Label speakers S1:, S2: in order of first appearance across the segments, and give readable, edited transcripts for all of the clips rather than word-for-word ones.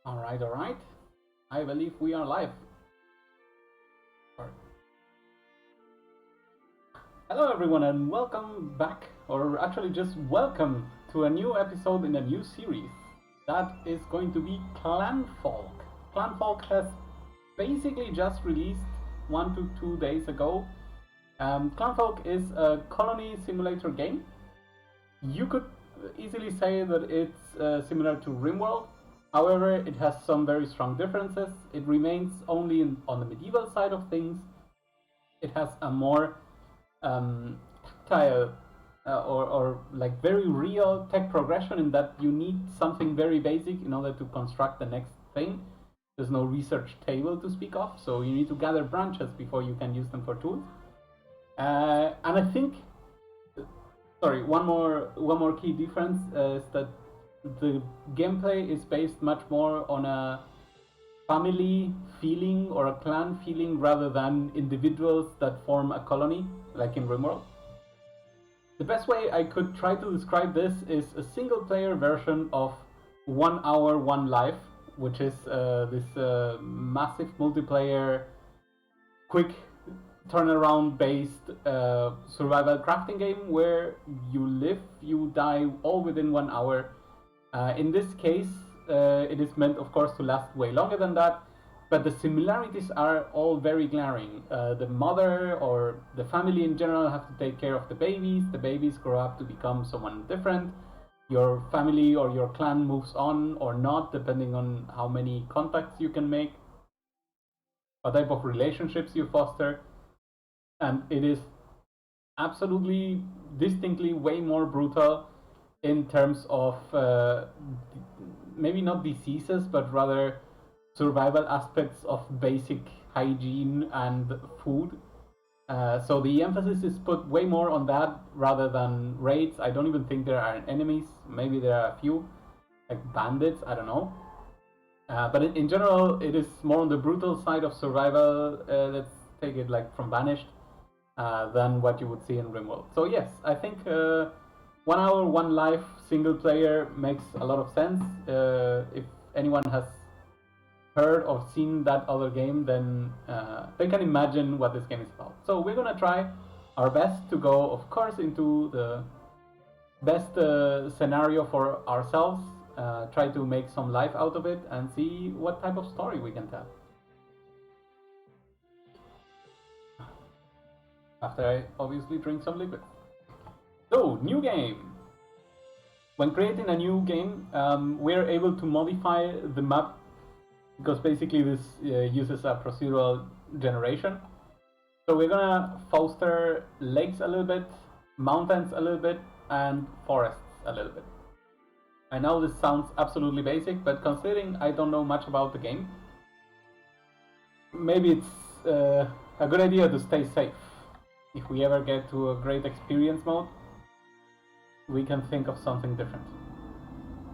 S1: Alright, alright. I believe we are live. Hello everyone and welcome back, or actually just welcome to a new episode in a new series. That is going to be Clanfolk. Clanfolk has basically just released 1 to 2 days ago. Clanfolk is a colony simulator game. You could easily say that it's similar to RimWorld. However, it has some very strong differences. It remains only on the medieval side of things. It has a more tactile or like very real tech progression in that you need something very basic in order to construct the next thing. There's no research table to speak of, so you need to gather branches before you can use them for tools. And I think, sorry, one more key difference is that the gameplay is based much more on a family feeling or a clan feeling rather than individuals that form a colony, like in RimWorld. The best way I could try to describe this is a single player version of 1 Hour, 1 Life, which is this massive multiplayer, quick turnaround based survival crafting game where you live, you die all within 1 hour. In this case, it is meant, of course, to last way longer than that, but the similarities are all very glaring. The mother or the family in general have to take care of the babies grow up to become someone different, your family or your clan moves on or not, depending on how many contacts you can make, what type of relationships you foster, and it is absolutely distinctly way more brutal in terms of maybe not diseases, but rather survival aspects of basic hygiene and food. So the emphasis is put way more on that rather than raids. I don't even think there are enemies. Maybe there are a few, like bandits. I don't know. But in general, it is more on the brutal side of survival. Let's take it like from Banished, than what you would see in RimWorld. So yes, I think 1 Hour, 1 Life single player makes a lot of sense. If anyone has heard or seen that other game, then they can imagine what this game is about. So we're gonna try our best to go, of course, into the best scenario for ourselves, try to make some life out of it, and see what type of story we can tell. After I obviously drink some liquid. So, new game. When creating a new game, we're able to modify the map because basically this uses a procedural generation. So we're gonna foster lakes a little bit, mountains a little bit, and forests a little bit. I know this sounds absolutely basic, but considering I don't know much about the game, maybe it's a good idea to stay safe. If we ever get to a great experience mode, we can think of something different.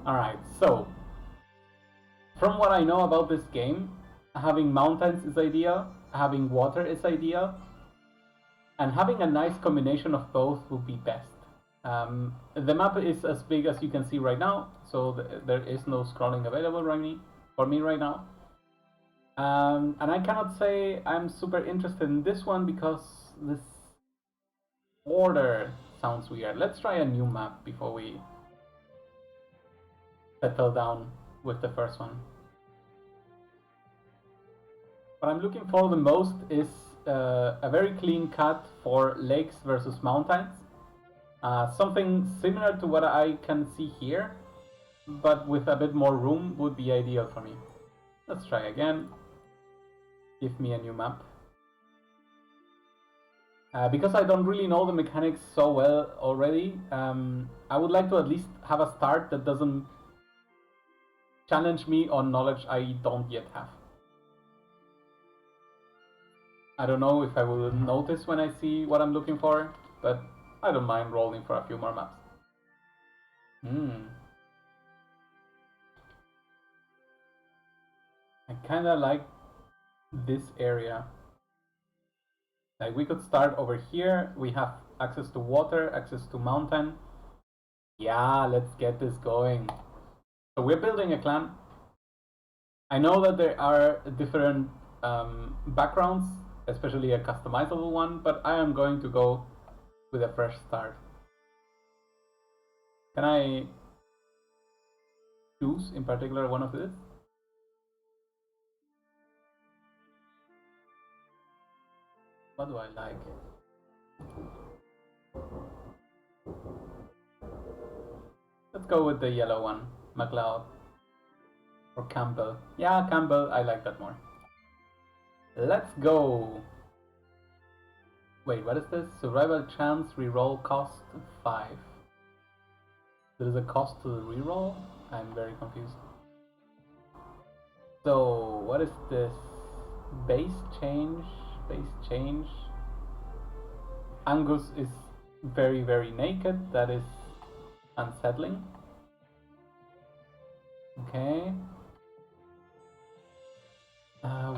S1: Alright, so from what I know about this game, having mountains is ideal, having water is ideal, and having a nice combination of both would be best. The map is as big as you can see right now, so there is no scrolling available for me right now. And I cannot say I'm super interested in this one because this order sounds weird. Let's try a new map before we settle down with the first one. What I'm looking for the most is a very clean cut for lakes versus mountains. Something similar to what I can see here, but with a bit more room would be ideal for me. Let's try again. Give me a new map. Because I don't really know the mechanics so well already, I would like to at least have a start that doesn't challenge me on knowledge I don't yet have. I don't know if I will notice when I see what I'm looking for, but I don't mind rolling for a few more maps. I kinda like this area. Like we could start over here, we have access to water, access to mountain. Yeah, let's get this going. So we're building a clan. I know that there are different backgrounds, especially a customizable one, but I am going to go with a fresh start. Can I choose in particular one of these? What do I like? Let's go with the yellow one, McLeod. Or Campbell. Yeah, Campbell, I like that more. Let's go. Wait, what is this? Survival chance, reroll cost 5. There is a cost to the reroll? I'm very confused. So, what is this? Base change, base change. Angus is very, very naked. That is unsettling. Okay.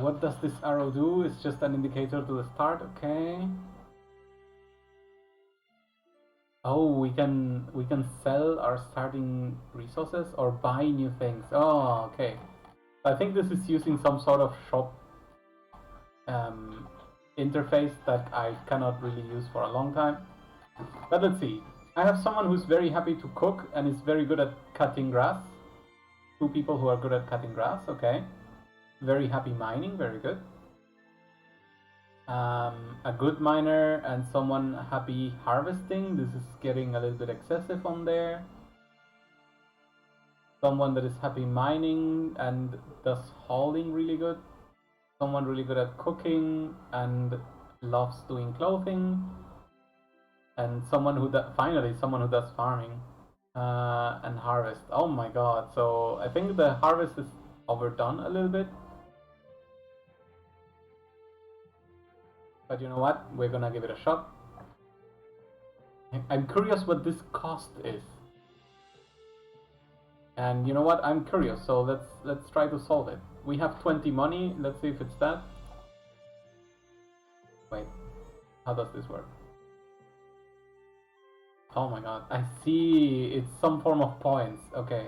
S1: What does this arrow do? It's just an indicator to the start. Okay. Oh, we can sell our starting resources or buy new things. Oh, okay. I think this is using some sort of shop interface that I cannot really use for a long time. But let's see. I have someone who's very happy to cook and is very good at cutting grass. 2 people who are good at cutting grass. Okay. Very happy mining. Very good. A good miner and someone happy harvesting. This is getting a little bit excessive on there. Someone that is happy mining and does hauling really good. Someone really good at cooking and loves doing clothing. And someone who finally someone who does farming and harvest. Oh my god! So I think the harvest is overdone a little bit. But you know what? We're gonna give it a shot. I'm curious what this cost is. And you know what? I'm curious, so let's try to solve it. We have 20 money. Let's see if it's that. Wait, how does this work? Oh my god, I see. It's some form of points. Okay.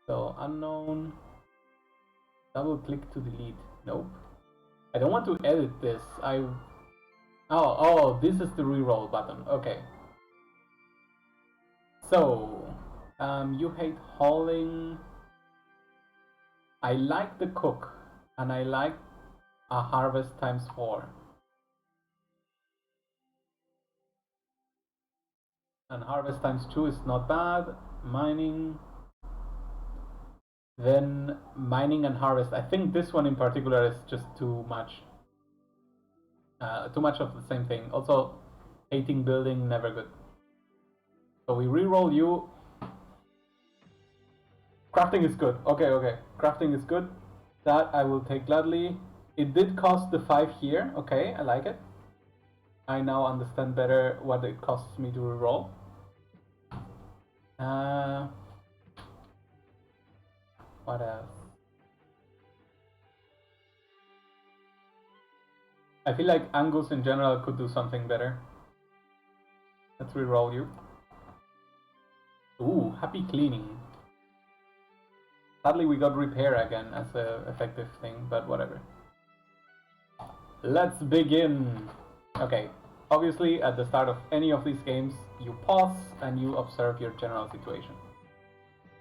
S1: So unknown. Double click to delete. Nope. I don't want to edit this. Oh, this is the reroll button. Okay. So, you hate hauling. I like the cook, and I like a harvest times 4. And harvest times 2 is not bad. Mining. Then mining and harvest. I think this one in particular is just too much. Too much of the same thing. Also, hating building, never good. So we reroll you. Crafting is good. Okay. Crafting is good. That I will take gladly. It did cost the 5 here. Okay, I like it. I now understand better what it costs me to reroll. What else? I feel like Angus in general could do something better. Let's reroll you. Ooh, happy cleaning. Sadly, we got repair again as an effective thing, but whatever. Let's begin. Okay, obviously at the start of any of these games, you pause and you observe your general situation.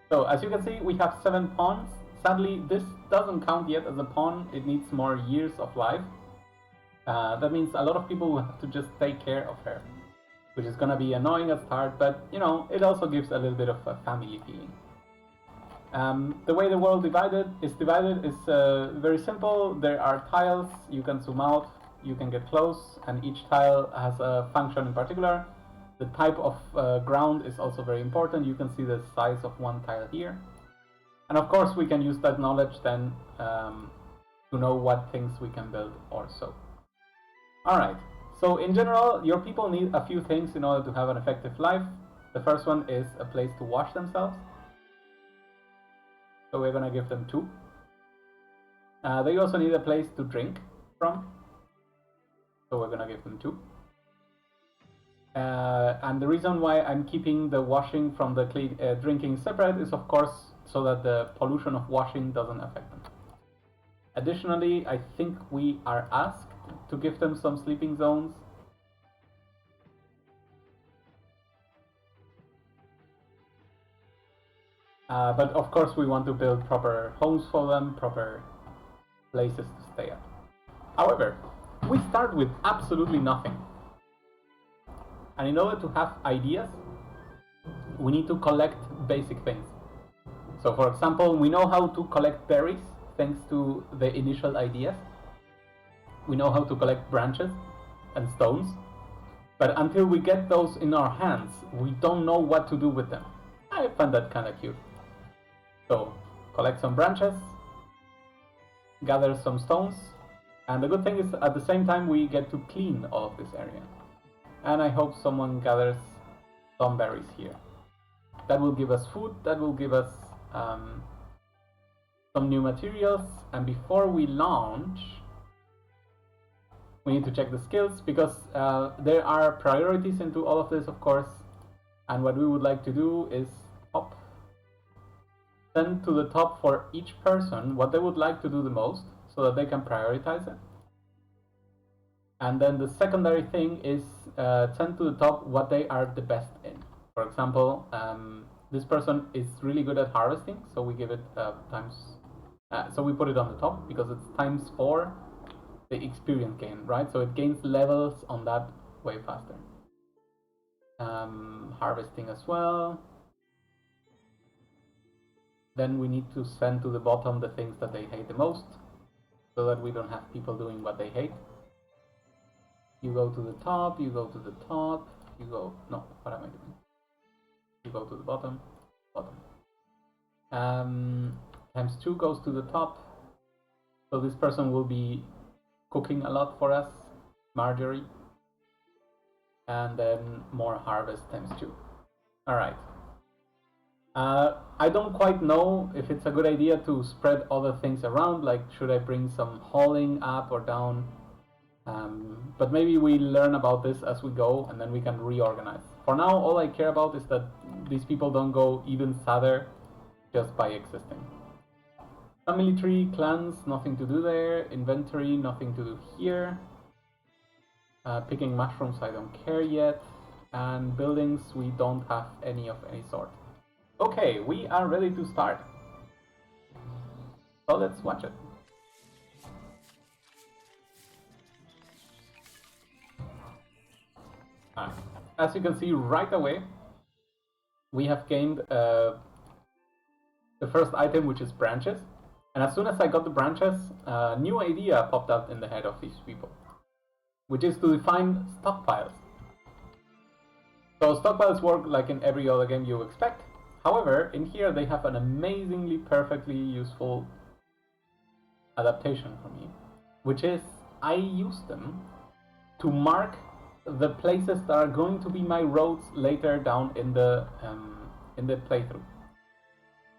S1: So as you can see, we have 7 pawns. Sadly, this doesn't count yet as a pawn. It needs more years of life. That means a lot of people will have to just take care of her, which is gonna be annoying at start, but you know, it also gives a little bit of a family feeling. The way the world is very simple. There are tiles, you can zoom out, you can get close, and each tile has a function in particular. The type of ground is also very important. You can see the size of one tile here. And of course we can use that knowledge then to know what things we can build or so. Alright, so in general, your people need a few things in order to have an effective life. The first one is a place to wash themselves. So we're gonna give them 2. They also need a place to drink from. So we're gonna give them 2. And the reason why I'm keeping the washing from the drinking separate is, of course, so that the pollution of washing doesn't affect them. Additionally, I think we are asked to give them some sleeping zones. But of course, we want to build proper homes for them, proper places to stay at. However, we start with absolutely nothing. And in order to have ideas, we need to collect basic things. So for example, we know how to collect berries thanks to the initial ideas. We know how to collect branches and stones. But until we get those in our hands, we don't know what to do with them. I find that kind of cute. So collect some branches, gather some stones, and the good thing is at the same time we get to clean all of this area. And I hope someone gathers some berries here. That will give us food, that will give us some new materials, and before we launch, we need to check the skills because there are priorities into all of this, of course, and what we would like to do is send to the top for each person what they would like to do the most so that they can prioritize it. And then the secondary thing is send to the top what they are the best in. For example, this person is really good at harvesting, so we give it times. So we put it on the top because it's times 4 the experience gain, right? So it gains levels on that way faster. Harvesting as well. Then we need to send to the bottom the things that they hate the most, so that we don't have people doing what they hate. You go to the top, you go to the top, you go, no, what am I doing? You go to the bottom, bottom. Times 2 goes to the top, so this person will be cooking a lot for us, Marjorie. And then more harvest times 2. Alright. I don't quite know if it's a good idea to spread other things around, like should I bring some hauling up or down? But maybe we learn about this as we go and then we can reorganize. For now, all I care about is that these people don't go even sadder just by existing. Family tree, clans, nothing to do there. Inventory, nothing to do here. Picking mushrooms, I don't care yet. And buildings, we don't have any of any sort. Okay, we are ready to start. So let's watch it. As you can see right away, we have gained the first item, which is branches. And as soon as I got the branches, a new idea popped up in the head of these people, which is to define stockpiles. So stockpiles work like in every other game you expect. However, in here they have an amazingly perfectly useful adaptation for me, which is I use them to mark the places that are going to be my roads later down in the playthrough.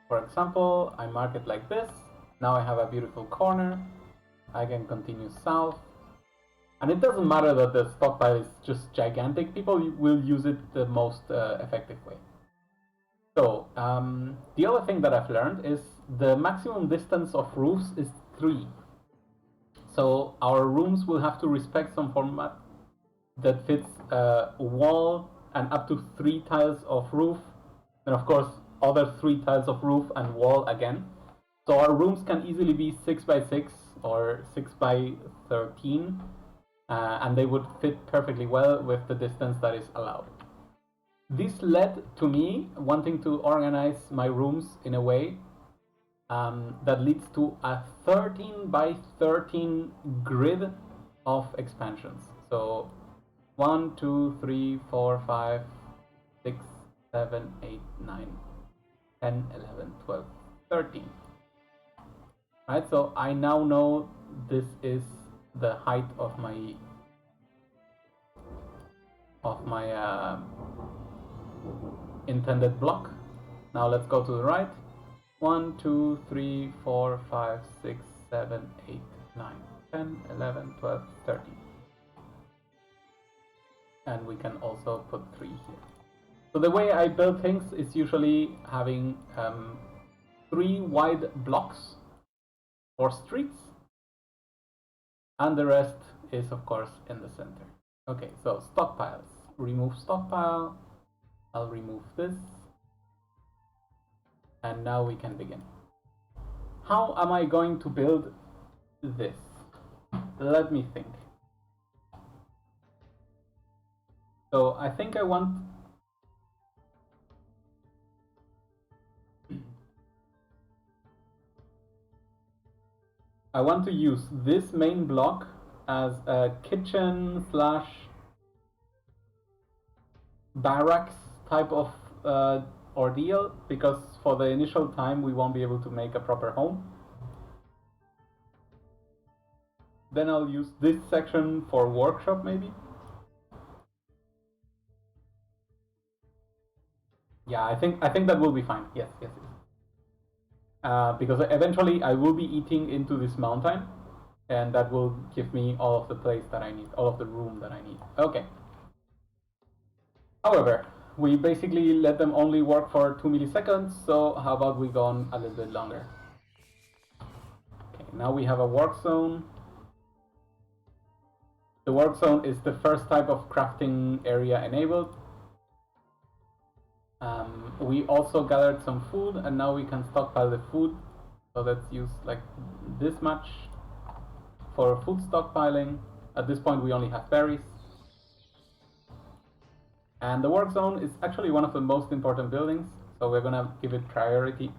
S1: For example, I mark it like this. Now I have a beautiful corner. I can continue south. And it doesn't matter that the stockpile is just gigantic. People will use it the most effective way. So, the other thing that I've learned is the maximum distance of roofs is 3. So our rooms will have to respect some format that fits a wall and up to 3 tiles of roof. And of course, other 3 tiles of roof and wall again. So our rooms can easily be 6 by 6 or 6 by 13. And they would fit perfectly well with the distance that is allowed. This led to me wanting to organize my rooms in a way that leads to a 13 by 13 grid of expansions. So 1, 2, 3, 4, 5, 6, 7, 8, 9, 10, 11, 12, 13. Right, so I now know this is the height of my intended block. Now let's go to the right. 1, 2, 3, 4, 5, 6, 7, 8, 9, 10, 11, 12, 13. And we can also put 3 here. So the way I build things is usually having 3 wide blocks or streets, and the rest is of course in the center. Okay, so stockpiles. Remove stockpile. I'll remove this. And now we can begin. How am I going to build this? Let me think. So I think I want to use this main block as a kitchen slash barracks type of ordeal, because for the initial time we won't be able to make a proper home. Then I'll use this section for workshop maybe. Yeah, I think that will be fine. Yes. Because eventually I will be eating into this mountain, and that will give me all of the place that I need, all of the room that I need. Okay. However, we basically let them only work for 2 milliseconds, so how about we go on a little bit longer? Okay, now we have a work zone. The work zone is the first type of crafting area enabled. We also gathered some food, and now we can stockpile the food. So let's use like this much for food stockpiling. At this point we only have berries. And the work zone is actually one of the most important buildings, so we're gonna give it priority.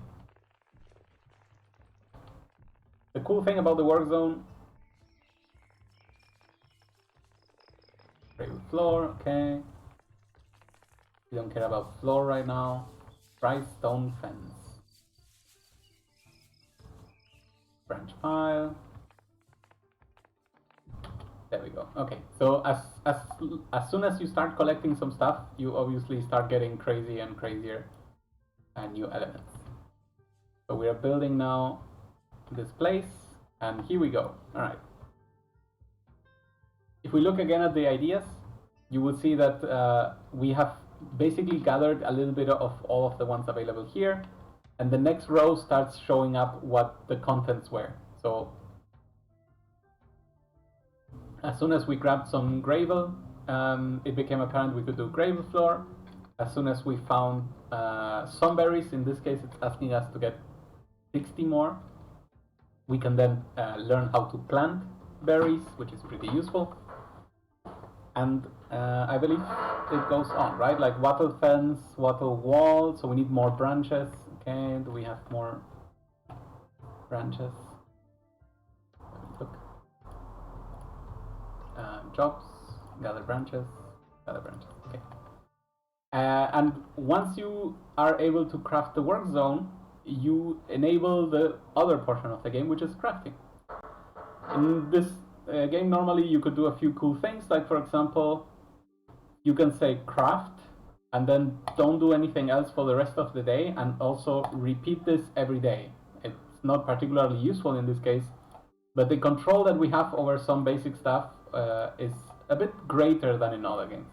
S1: The cool thing about the work zone... floor, okay. We don't care about floor right now. Dry stone fence. Branch pile. There we go. Okay, so as soon as you start collecting some stuff, you obviously start getting crazy and crazier and new elements. So we are building now this place, and here we go. All right. If we look again at the ideas, you will see that we have basically gathered a little bit of all of the ones available here, and the next row starts showing up what the contents were. So as soon as we grabbed some gravel, it became apparent we could do gravel floor. As soon as we found some berries, in this case it's asking us to get 60 more, we can then learn how to plant berries, which is pretty useful. And I believe it goes on, right? Like wattle fence, wattle wall, so we need more branches. Okay, do we have more branches? Look. Jobs, gather branches, okay. And once you are able to craft the work zone, you enable the other portion of the game, which is crafting. In this game, normally you could do a few cool things, like for example, you can say craft, and then don't do anything else for the rest of the day, and also repeat this every day. It's not particularly useful in this case, but the control that we have over some basic stuff is a bit greater than in other games.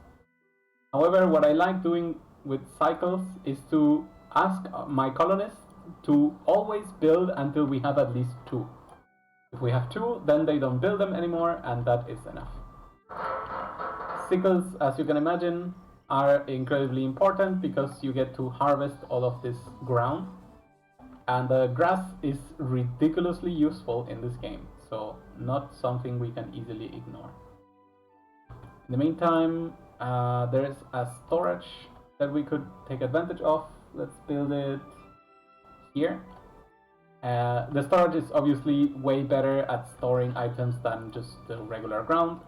S1: However, what I like doing with cycles is to ask my colonists to always build until we have at least 2. If we have 2, then they don't build them anymore, and that is enough. Sickles, as you can imagine, are incredibly important because you get to harvest all of this ground, and the grass is ridiculously useful in this game, so not something we can easily ignore. In the meantime, there is a storage that we could take advantage of. Let's build it here. The storage is obviously way better at storing items than just the regular ground.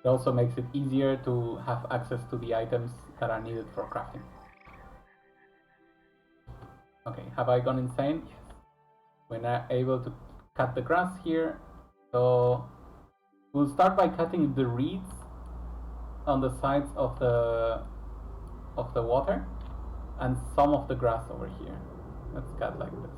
S1: It also makes it easier to have access to the items that are needed for crafting. Okay, have I gone insane? Yes. We're now able to cut the grass here. So we'll start by cutting the reeds on the sides of the water, and some of the grass over here. Let's cut like this.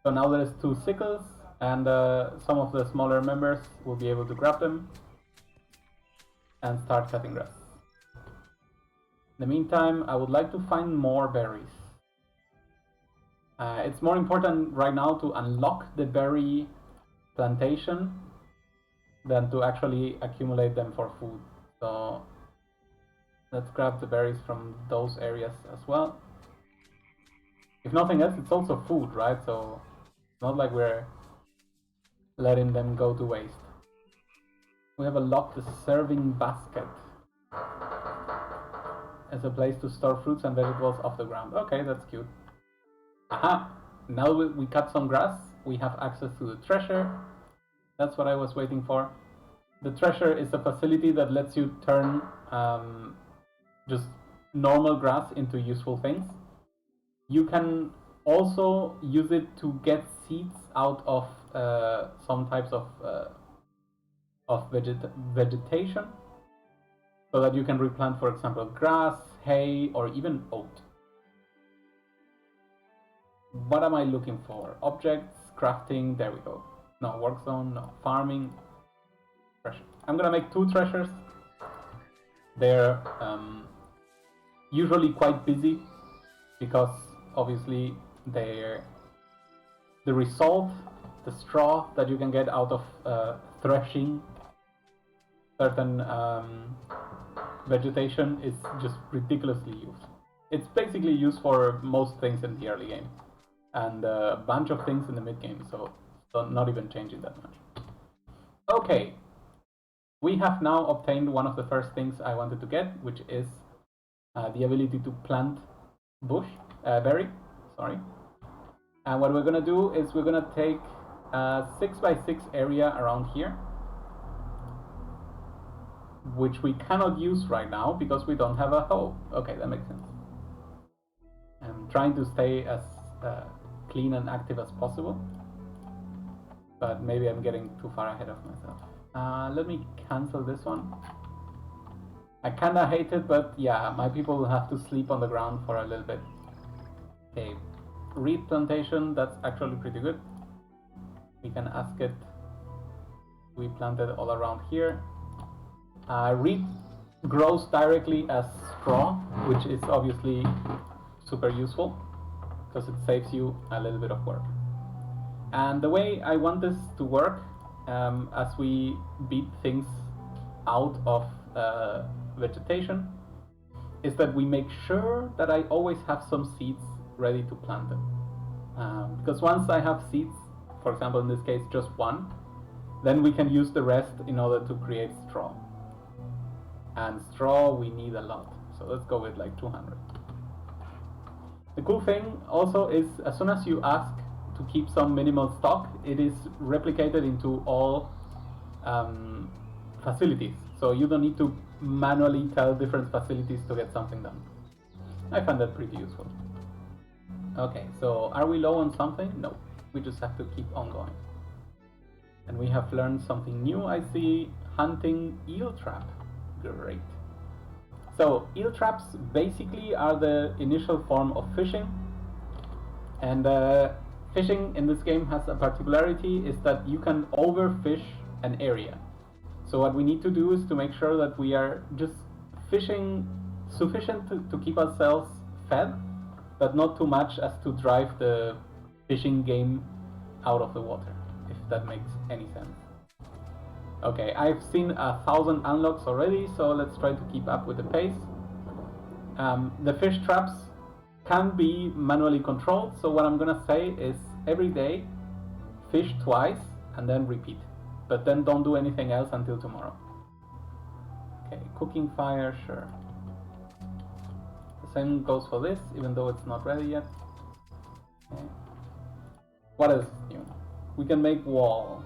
S1: So now there's 2 sickles, and some of the smaller members will be able to grab them and start cutting grass. In the meantime, I would like to find more berries. It's more important right now to unlock the berry plantation than to actually accumulate them for food. So let's grab the berries from those areas as well. If nothing else, it's also food, right? So it's not like we're letting them go to waste. We have unlocked the serving basket as a place to store fruits and vegetables off the ground. Okay, that's cute. Aha! Now we cut some grass, we have access to the treasure. That's what I was waiting for. The treasure is a facility that lets you turn just normal grass into useful things. You can also use it to get seeds out of some types of vegetation, so that you can replant, for example, grass, hay, or even oat. What am I looking for? Objects, crafting, there we go. No, work zone, no, farming, treasure. I'm gonna make 2 treasures. They're usually quite busy because obviously the result, the straw that you can get out of threshing certain vegetation is just ridiculously used. It's basically used for most things in the early game and a bunch of things in the mid game, so not even changing that much. Okay, we have now obtained one of the first things I wanted to get, which is the ability to plant berry. Sorry. And what we're gonna do is we're gonna take a 6x6 area around here, which we cannot use right now because we don't have a hoe. Okay, that makes sense. I'm trying to stay as clean and active as possible, but maybe I'm getting too far ahead of myself. Let me cancel this one. I kinda hate it, but yeah, my people will have to sleep on the ground for a little bit. Okay, reed plantation, that's actually pretty good. We can ask it to be planted all around here. Reed grows directly as straw, which is obviously super useful because it saves you a little bit of work. And the way I want this to work, as we beat things out of vegetation, is that we make sure that I always have some seeds ready to plant them. Because once I have seeds, for example in this case just 1, then we can use the rest in order to create straw. And straw we need a lot, so let's go with like 200. The cool thing also is as soon as you ask to keep some minimal stock, it is replicated into all facilities, so you don't need to manually tell different facilities to get something done. I find that pretty useful. Okay, so are we low on something? No, we just have to keep on going. And we have learned something new, I see. Hunting eel trap. Great. So eel traps basically are the initial form of fishing, and fishing in this game has a particularity, is that you can overfish an area. So what we need to do is to make sure that we are just fishing sufficient to keep ourselves fed, but not too much as to drive the fishing game out of the water, if that makes any sense. Okay, I've seen 1,000 unlocks already, so let's try to keep up with the pace. The fish traps can be manually controlled, so what I'm gonna say is every day fish twice and then repeat, but then don't do anything else until tomorrow. Okay, cooking fire, sure. The same goes for this, even though it's not ready yet. Okay. What else is new? We can make wall.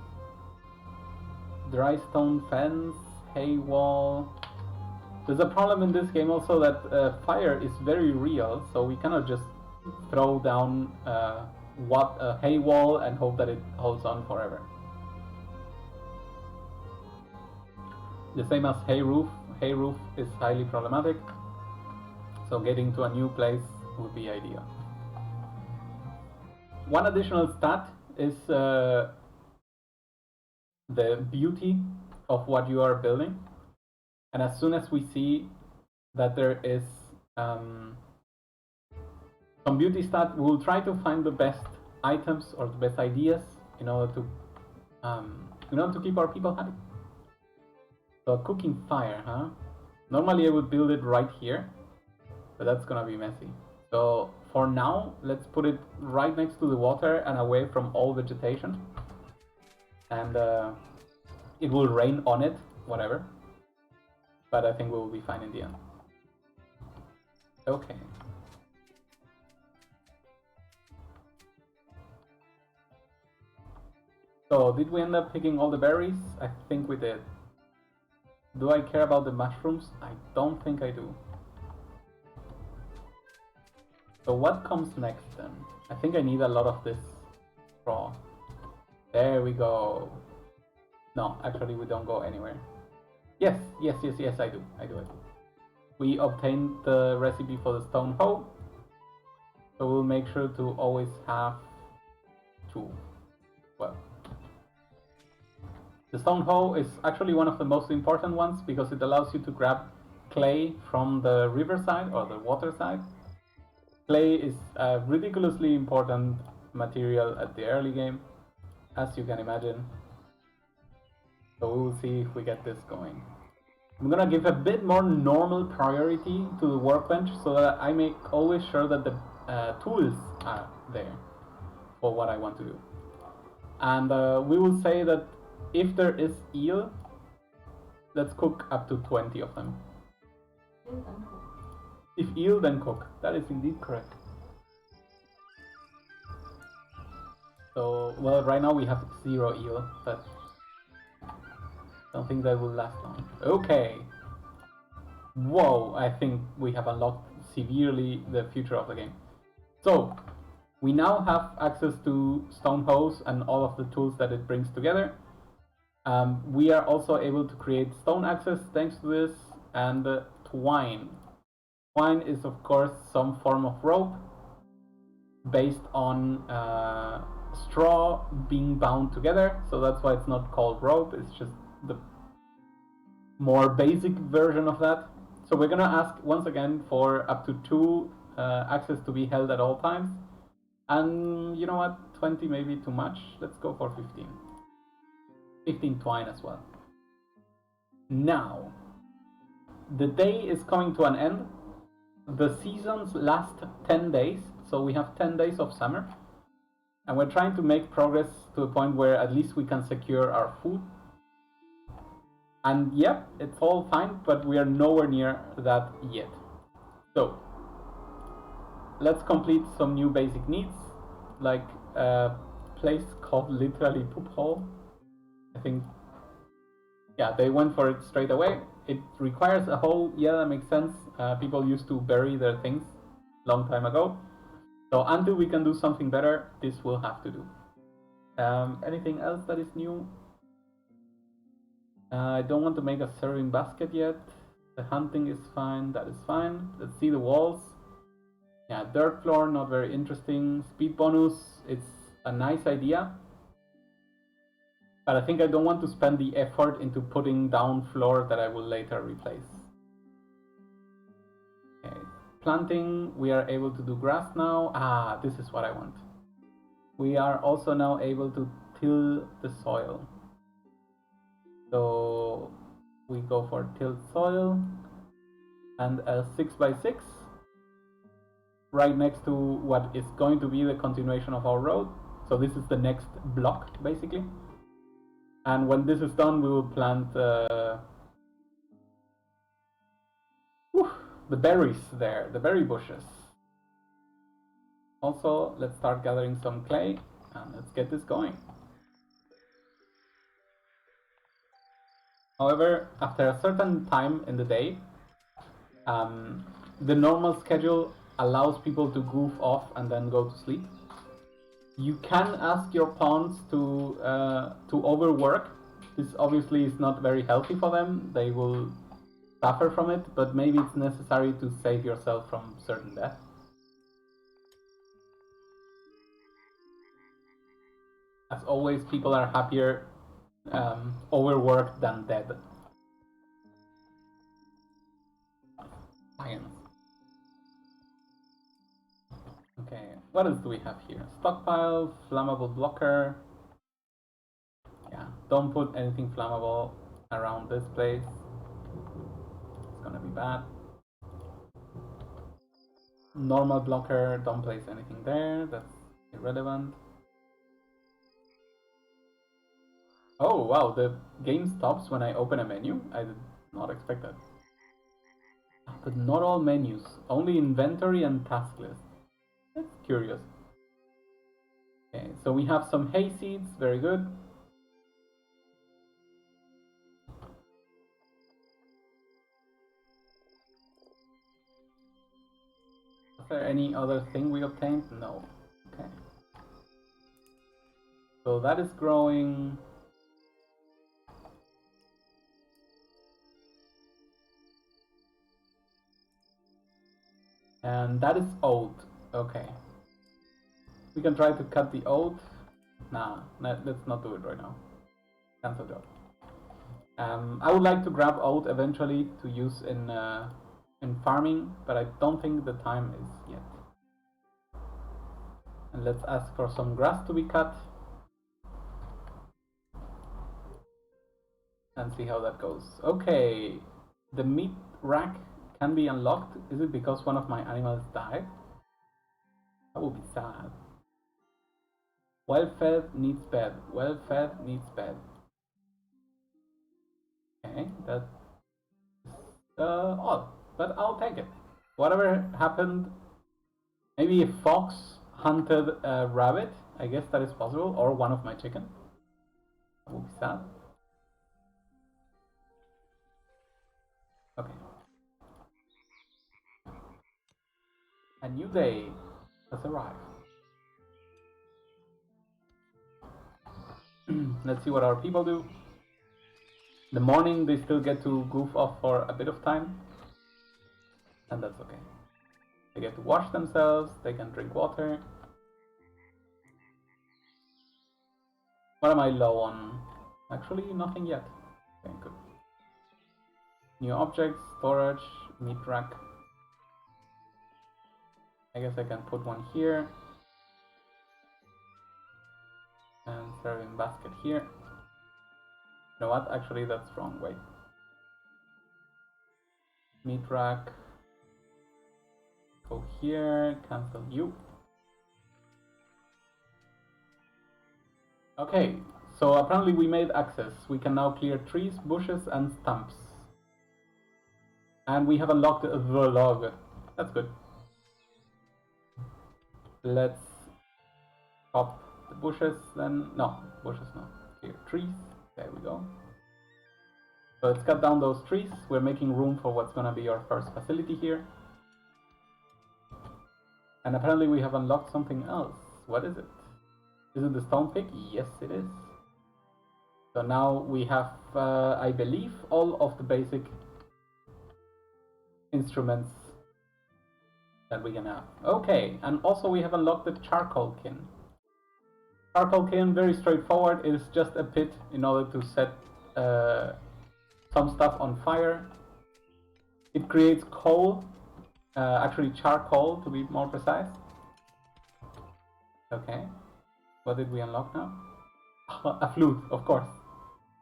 S1: Dry stone fence, hay wall. There's a problem in this game also that fire is very real, so we cannot just throw down a hay wall and hope that it holds on forever. The same as hay roof. Hay roof is highly problematic, so getting to a new place would be ideal. one additional stat is the beauty of what you are building. And as soon as we see that there is some beauty stat, we will try to find the best items or the best ideas in order to keep our people happy. So cooking fire, huh? Normally I would build it right here, but that's gonna be messy. So for now, let's put it right next to the water and away from all vegetation. And it will rain on it, whatever. But I think we'll be fine in the end. Okay. So did we end up picking all the berries? I think we did. Do I care about the mushrooms? I don't think I do. So what comes next then? I think I need a lot of this straw. There we go. No, actually we don't go anywhere. Yes, I do. We obtained the recipe for the stone hoe. So we'll make sure to always have two. Well, the stone hoe is actually one of the most important ones because it allows you to grab clay from the riverside or the water side. Clay is a ridiculously important material at the early game, as you can imagine. So we will see if we get this going. I'm gonna give a bit more normal priority to the workbench so that I make always sure that the tools are there for what I want to do. And we will say that if there is eel, let's cook up to 20 of them. If eel, then cook. That is indeed correct. So, well, right now we have 0 eel, but I don't think that will last long. Okay. Whoa, I think we have unlocked severely the future of the game. So, we now have access to stone hoes and all of the tools that it brings together. We are also able to create stone axes thanks to this, and twine. Twine is of course some form of rope based on straw being bound together, so that's why it's not called rope, it's just the more basic version of that. So we're gonna ask once again for up to 2 axes to be held at all times. And you know what, 20 may be too much, let's go for 15. 15 twine as well. Now, the day is coming to an end. The seasons last 10 days, so we have 10 days of summer. And we're trying to make progress to a point where at least we can secure our food. And yep, it's all fine, but we are nowhere near that yet. So, let's complete some new basic needs, like a place called literally poop hole. I think, yeah, they went for it straight away. It requires a hole, yeah, that makes sense. People used to bury their things long time ago. So until we can do something better, this will have to do. Anything else that is new? I don't want to make a serving basket yet. The hunting is fine, that is fine. Let's see the walls. Yeah, dirt floor, not very interesting. Speed bonus, it's a nice idea. But I think I don't want to spend the effort into putting down floor that I will later replace. Okay, planting, we are able to do grass now. Ah, this is what I want. We are also now able to till the soil. So we go for tilled soil and a 6x6 right next to what is going to be the continuation of our road. So this is the next block basically. And when this is done, we will plant the berries there, the berry bushes. Also, let's start gathering some clay and let's get this going. However, after a certain time in the day, the normal schedule allows people to goof off and then go to sleep. You can ask your pawns to overwork. This obviously is not very healthy for them. They will suffer from it, but maybe it's necessary to save yourself from certain death. As always, people are happier overworked than dead. Science. Okay, what else do we have here? Stockpile, flammable blocker. Yeah, don't put anything flammable around this place. It's gonna be bad. Normal blocker, don't place anything there. That's irrelevant. Oh wow, the game stops when I open a menu? I did not expect that. But not all menus, only inventory and task list. That's curious. Okay, so we have some hay seeds, very good. Is there any other thing we obtained? No. Okay. So that is growing. And that is oat. Okay. We can try to cut the oat. Nah, let's not do it right now. Cancel job. I would like to grab oat eventually to use in farming, but I don't think the time is yet. And let's ask for some grass to be cut. And see how that goes. Okay, the meat rack can be unlocked. Is it because one of my animals died? That would be sad. Well fed needs bed. Well fed needs bed. Okay, that's odd, but I'll take it. Whatever happened, maybe a fox hunted a rabbit. I guess that is possible, or one of my chicken. That would be sad. Okay. A new day has arrived. Let's see what our people do. The morning they still get to goof off for a bit of time, and that's okay. They get to wash themselves, they can drink water. What am I low on? Actually, nothing yet. Okay, good. New objects, storage, meat rack. I guess I can put one here. And serving basket here. You know what? Actually, that's wrong. Wait. Meat rack. Go here. Cancel you. Okay. So apparently we made access. We can now clear trees, bushes, and stumps. And we have unlocked the log. That's good. Let's chop the bushes then. No, bushes no. Clear trees. There we go. So let's cut down those trees. We're making room for what's gonna be our first facility here. And apparently we have unlocked something else. What is it? Is it the stone pick? Yes, it is. So now we have, I believe, all of the basic instruments that we can have. Okay, and also we have unlocked the charcoal kiln. Charcoal kiln, very straightforward. It is just a pit in order to set some stuff on fire. It creates coal, actually charcoal to be more precise. Okay, what did we unlock now? A flute, of course.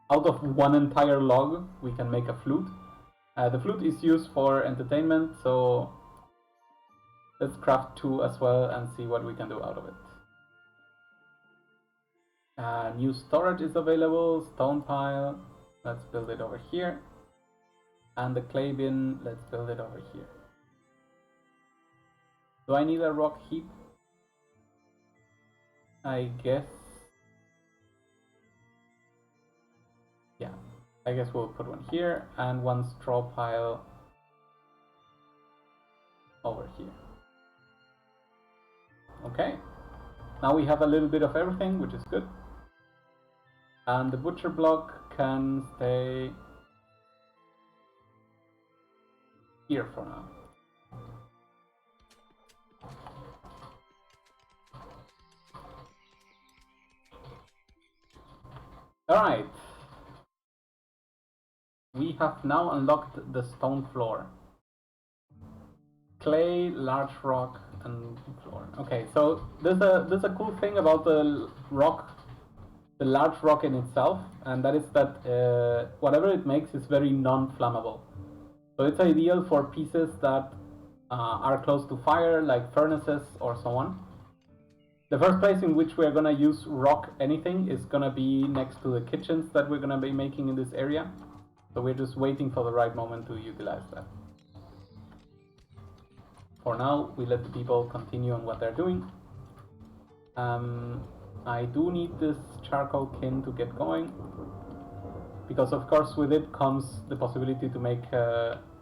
S1: Out of one entire log, we can make a flute. The flute is used for entertainment, so let's craft 2 as well and see what we can do out of it. New storage is available, stone pile, let's build it over here. And the clay bin, let's build it over here. Do I need a rock heap? I guess. Yeah, I guess we'll put one here and one straw pile over here. Okay, now we have a little bit of everything, which is good. And the butcher block can stay here for now. Alright. We have now unlocked the stone floor. Clay, large rock, and floor. Okay, so there's a cool thing about the rock, the large rock in itself, and that is that whatever it makes is very non-flammable. So it's ideal for pieces that are close to fire, like furnaces or so on. The first place in which we're gonna use rock anything is gonna be next to the kitchens that we're gonna be making in this area. So we're just waiting for the right moment to utilize that. For now, we let the people continue on what they're doing. I do need this charcoal kiln to get going, because of course with it comes the possibility to make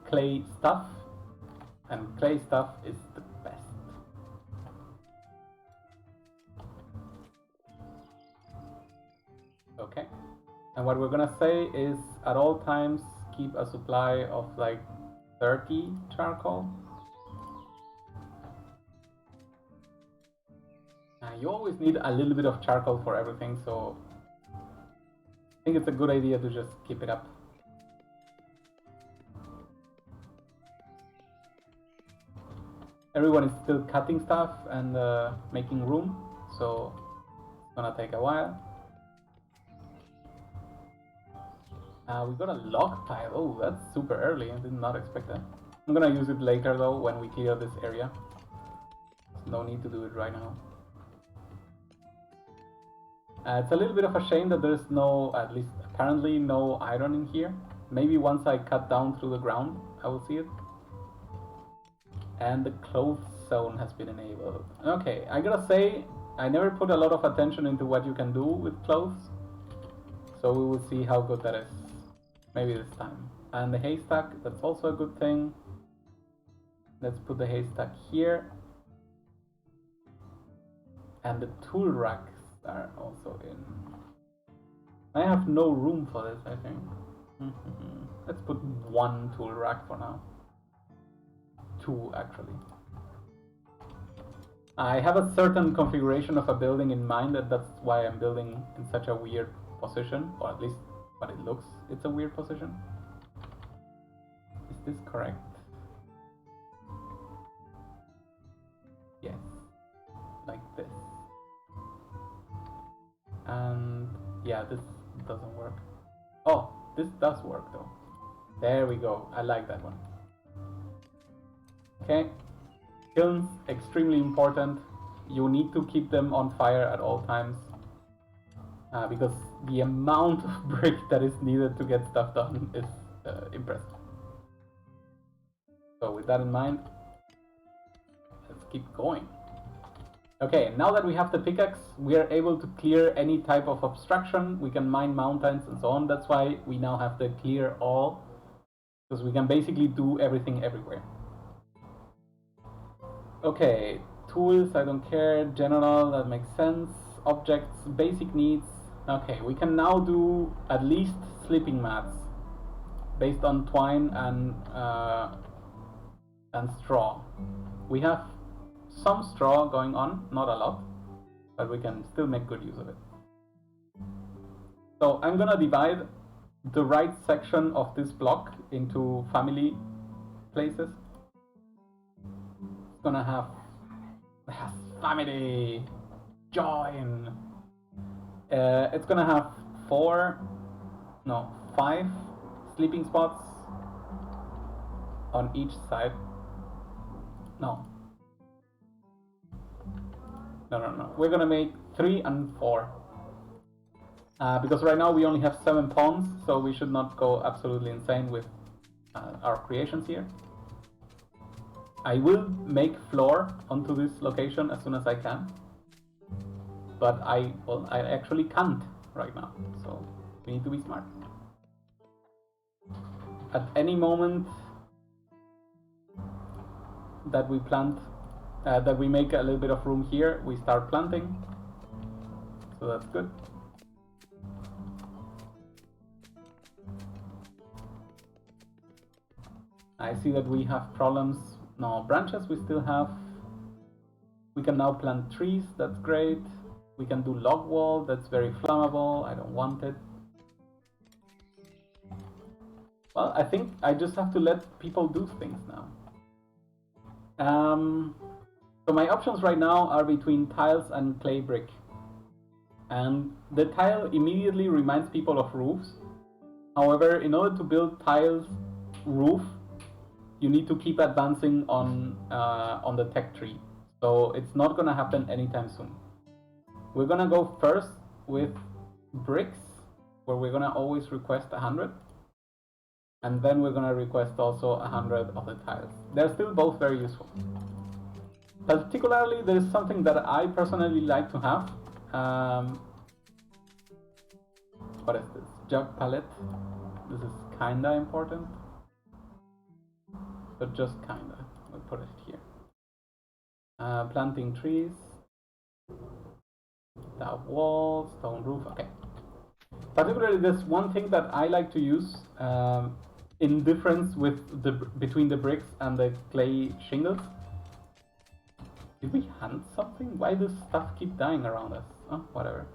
S1: clay stuff, and clay stuff is the best. Okay, and what we're gonna say is at all times keep a supply of like 30 charcoal. You always need a little bit of charcoal for everything, so I think it's a good idea to just keep it up. Everyone is still cutting stuff and making room, so it's gonna take a while. We got a log pile. Oh, that's super early. I did not expect that. I'm gonna use it later though when we clear this area. There's no need to do it right now. It's a little bit of a shame that there's no, at least apparently, no iron in here. Maybe once I cut down through the ground, I will see it. And the clothes zone has been enabled. Okay, I gotta say, I never put a lot of attention into what you can do with clothes. So we will see how good that is. Maybe this time. And the haystack, that's also a good thing. Let's put the haystack here. And the tool racks are also in. I have no room for this, I think. Let's put one tool rack for now. Two, actually. I have a certain configuration of a building in mind, and that's why I'm building in such a weird position, or at least what it looks, it's a weird position. Is this correct? Yes, like this. And yeah, this doesn't work. Oh, this does work though. There we go, I like that one. Okay, kilns, extremely important. You need to keep them on fire at all times. Because the amount of brick that is needed to get stuff done is impressive. So with that in mind, let's keep going. Okay, now that we have the pickaxe, we are able to clear any type of obstruction. We can mine mountains and so on. That's why we now have the clear all, because we can basically do everything everywhere. Okay, tools, I don't care. General, that makes sense. Objects, basic needs. Okay, we can now do at least sleeping mats based on twine and straw. We have some straw going on, not a lot, but we can still make good use of it. So I'm gonna divide the right section of this block into family places. It's gonna have family join. It's gonna have 5 sleeping spots on each side. No. We're gonna make 3 and 4. Because right now we only have 7 pawns, so we should not go absolutely insane with our creations here. I will make floor onto this location as soon as I can. But I actually can't right now, so we need to be smart. At any moment that we plant, that we make a little bit of room here, we start planting, so that's good. I see that we have problems. No, branches we still have. We can now plant trees, that's great. We can do log wall, that's very flammable, I don't want it. Well, I think I just have to let people do things now. So my options right now are between tiles and clay brick. And the tile immediately reminds people of roofs. However, in order to build tiles roof, you need to keep advancing on the tech tree. So it's not gonna happen anytime soon. We're gonna go first with bricks, where we're gonna always request 100. And then we're gonna request also 100 of the tiles. They're still both very useful. Particularly, there is something that I personally like to have. What is this? Jug palette. This is kinda important, but just kinda. We'll put it here. Planting trees. The wall, stone roof. Okay. Particularly, there's one thing that I like to use in difference with between the bricks and the clay shingles. Did we hunt something? Why does stuff keep dying around us? Oh, whatever.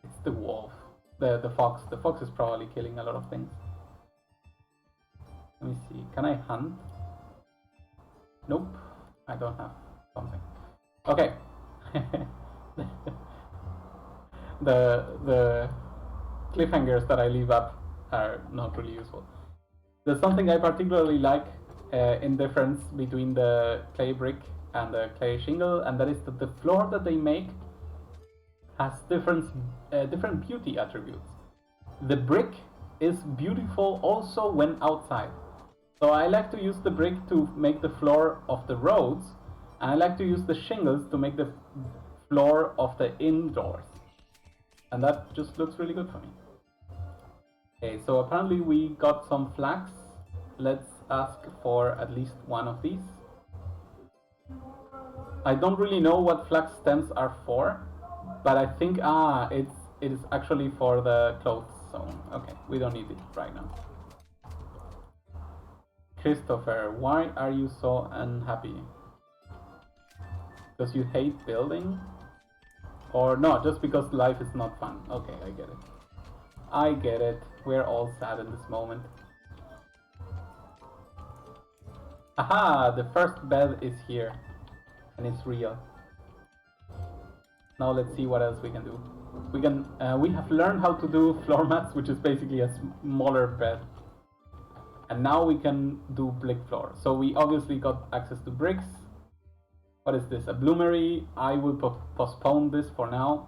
S1: It's the wolf. The fox. The fox is probably killing a lot of things. Let me see. Can I hunt? Nope. I don't have something. Okay. the cliffhangers that I leave up are not really useful. There's something I particularly like in difference between the clay brick and the clay shingle, and that is that the floor that they make has different beauty attributes. The brick is beautiful also when outside. So I like to use the brick to make the floor of the roads, and I like to use the shingles to make the floor of the indoors. And that just looks really good for me. Okay, so apparently we got some flax. Let's ask for at least one of these. I don't really know what flax stems are for, but I think it is actually for the clothes zone. Okay, we don't need it right now. Christopher, why are you so unhappy? Because you hate building? Or no, just because life is not fun. Okay, I get it. I get it. We're all sad in this moment. Aha! The first bed is here. And it's real. Now let's see what else we can do. We have learned how to do floor mats, which is basically a smaller bed. And now we can do brick floor. So we obviously got access to bricks. What is this? A bloomery. I will postpone this for now,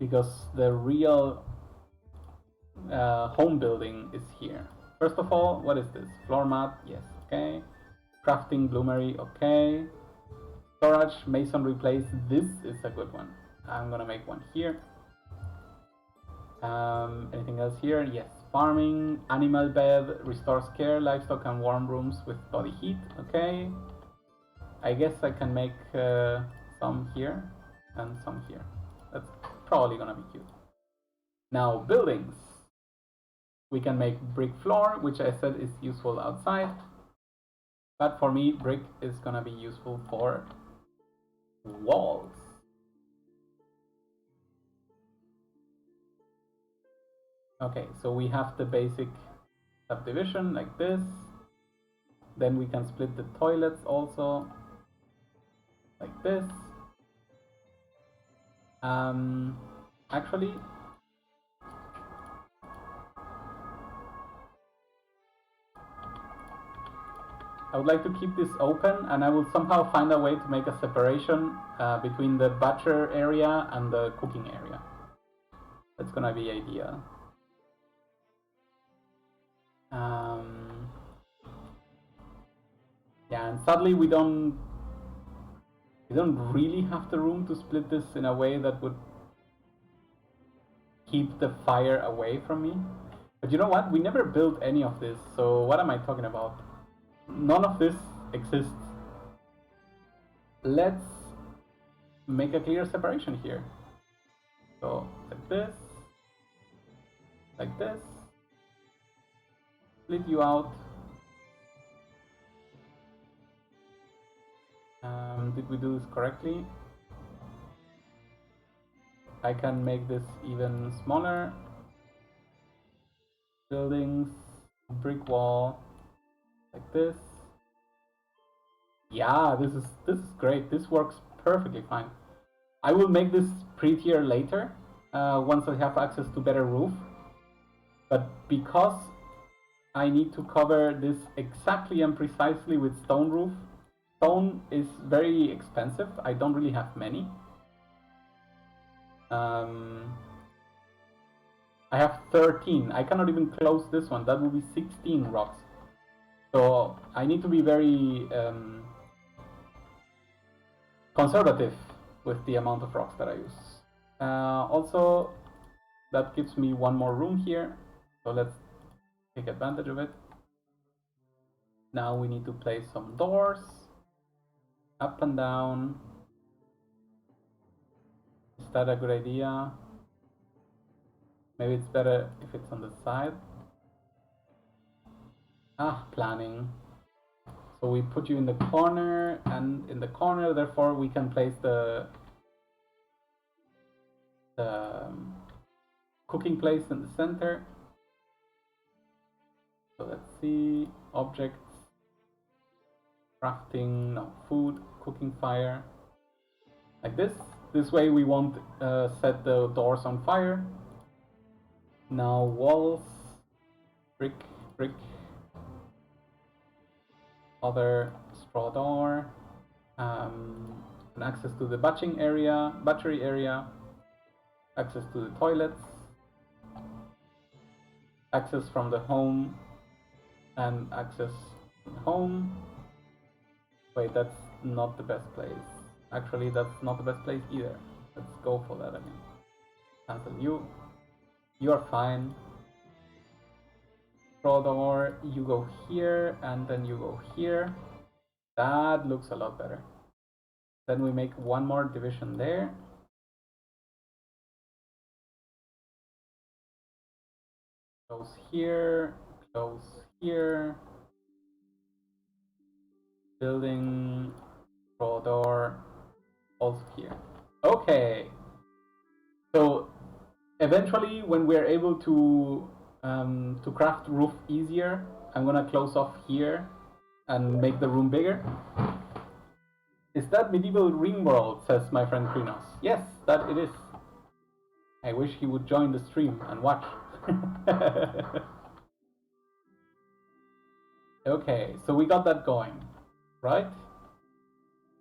S1: because the real home building is here. First of all, what is this? Floor mat. Yes. Okay. Crafting bloomery. Okay. Storage, mason replace. This is a good one. I'm gonna make one here. Anything else here? Yes. Farming, animal bed, restores care, livestock and warm rooms with body heat. Okay. I guess I can make some here and some here. That's probably gonna be cute. Now, buildings. We can make brick floor, which I said is useful outside. But for me, brick is gonna be useful for walls. Okay, so we have the basic subdivision like this. Then we can split the toilets also like this. Actually, I would like to keep this open, and I will somehow find a way to make a separation between the butcher area and the cooking area. That's gonna be ideal. Yeah, and sadly we don't really have the room to split this in a way that would keep the fire away from me. But you know what? We never built any of this, so what am I talking about? None of this exists. Let's make a clear separation here. So, like this. Like this. Split you out. Did we do this correctly? I can make this even smaller. Buildings, brick wall, like this. Yeah, this is great. This works perfectly fine. I will make this prettier later, once I have access to better roof. But because I need to cover this exactly and precisely with stone roof, stone is very expensive. I don't really have many. I have 13. I cannot even close this one. That will be 16 rocks. So I need to be very conservative with the amount of rocks that I use. Also, that gives me one more room here. So let's take advantage of it. Now we need to place some doors. Up and down. Is that a good idea? Maybe it's better if it's on the side. Planning. So we put you in the corner, and in the corner, therefore we can place the cooking place in the center. So let's see, objects, crafting, no, food, cooking fire, like this. This way we won't set the doors on fire. Now walls, brick, brick, other straw door, and access to the batching area, battery area, access to the toilets, access from the home, and access from the home. Wait, that's not the best place. Actually, that's not the best place either. Let's go for that again. Cancel you. You are fine. Straw door, you go here, and then you go here. That looks a lot better. Then we make one more division there. Close here, close here. Building, straw door, also here. Okay. So eventually, when we're able to craft roof easier, I'm gonna close off here and make the room bigger. Is that medieval ring world? Says my friend Krinos. Yes, that it is. I wish he would join the stream and watch. Okay, so we got that going, right?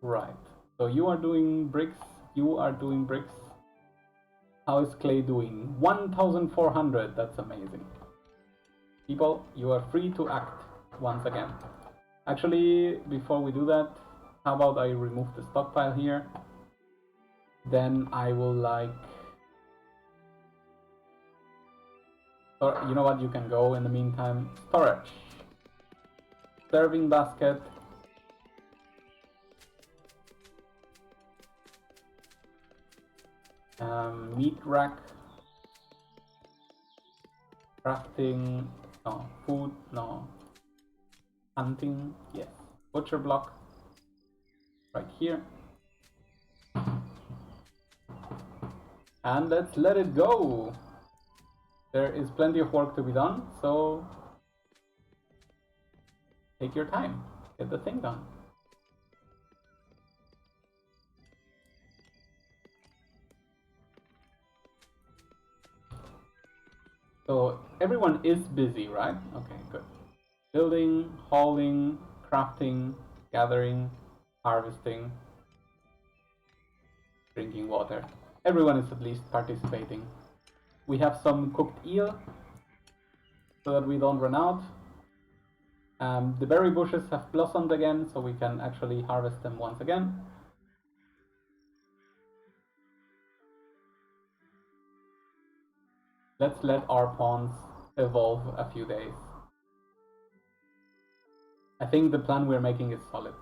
S1: Right. So you are doing bricks. You are doing bricks. How is Clay doing? 1,400. That's amazing. People, you are free to act once again. Actually, before we do that, how about I remove the stockpile here? Then I will like... Or, you know what? You can go in the meantime. Storage. Serving basket. Meat rack. Crafting. No. Food. No. Hunting. Yes. Butcher block. Right here. And let's let it go. There is plenty of work to be done, so take your time. Get the thing done. So everyone is busy, right? Okay, good. Building, hauling, crafting, gathering, harvesting, drinking water. Everyone is at least participating. We have some cooked eel so that we don't run out. The berry bushes have blossomed again, so we can actually harvest them once again. Let's let our pawns evolve a few days. I think the plan we're making is solid.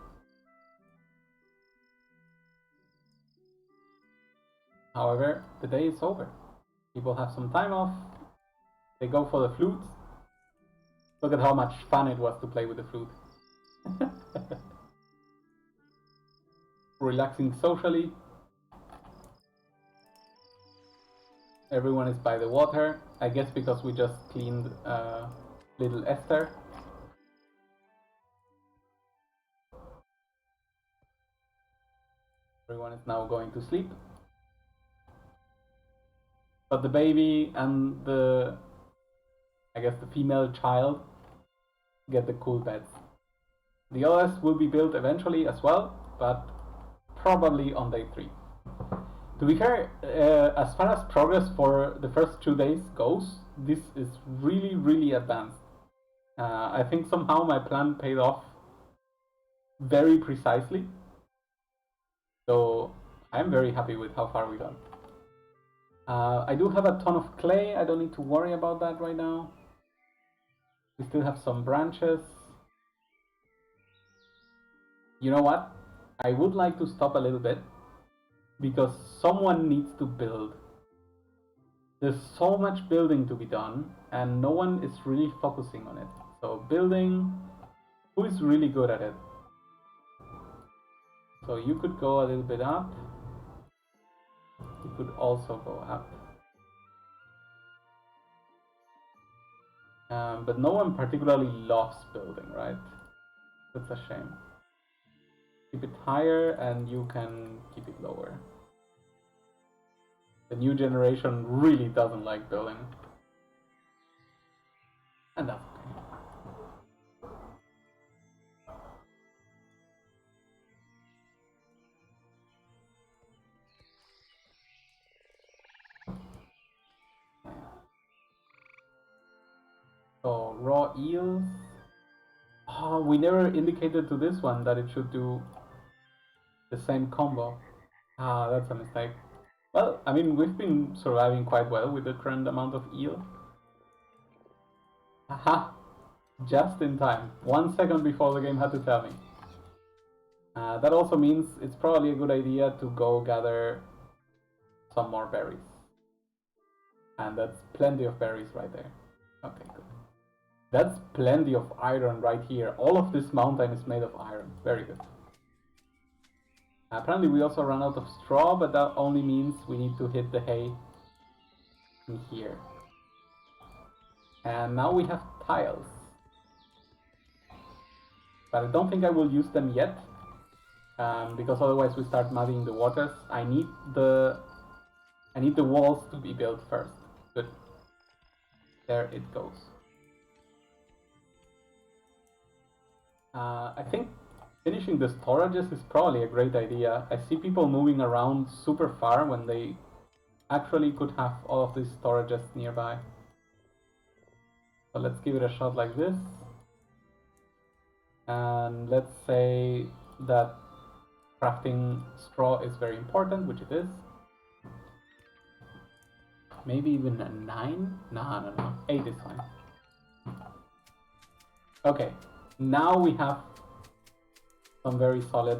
S1: However, the day is over. People have some time off. They go for the flutes. Look at how much fun it was to play with the flute. Relaxing socially. Everyone is by the water. I guess because we just cleaned little Esther. Everyone is now going to sleep. But the baby and the, I guess the female child, get the cool beds. The others will be built eventually as well, but probably on day 3. To be fair, as far as progress for the first 2 days goes, this is really advanced. I think somehow my plan paid off very precisely. So I'm very happy with how far we got. I do have a ton of clay. I don't need to worry about that right now. We still have some branches. You know what? I would like to stop a little bit because someone needs to build. There's so much building to be done and no one is really focusing on it. So building, who is really good at it? So you could go a little bit up. You could also go up. But no one particularly loves building, right? That's a shame. Keep it higher and you can keep it lower. The new generation really doesn't like building. And that's okay. So raw eels. Oh, we never indicated to this one that it should do the same combo. Ah, that's a mistake. Well, I mean, we've been surviving quite well with the current amount of eel. Aha! Just in time. 1 second before the game had to tell me. That also means it's probably a good idea to go gather some more berries. And that's plenty of berries right there. Okay, good. That's plenty of iron right here. All of this mountain is made of iron. Very good. Apparently we also ran out of straw, but that only means we need to hit the hay in here. And now we have tiles. But I don't think I will use them yet, because otherwise we start muddying the waters. I need the walls to be built first. Good. There it goes. I think finishing the storages is probably a great idea. I see people moving around super far when they actually could have all of these storages nearby. So let's give it a shot like this. And let's say that crafting straw is very important, which it is. Maybe even a 9? No. 8 is fine. Okay, now we have some very solid...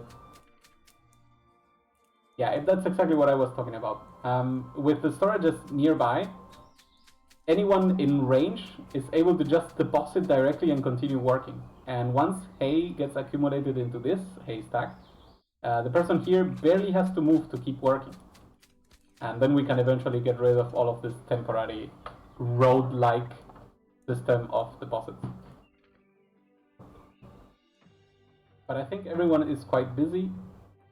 S1: Yeah, that's exactly what I was talking about. With the storages nearby, anyone in range is able to just deposit directly and continue working. And once hay gets accumulated into this hay stack, the person here barely has to move to keep working. And then we can eventually get rid of all of this temporary road-like system of deposits. But I think everyone is quite busy,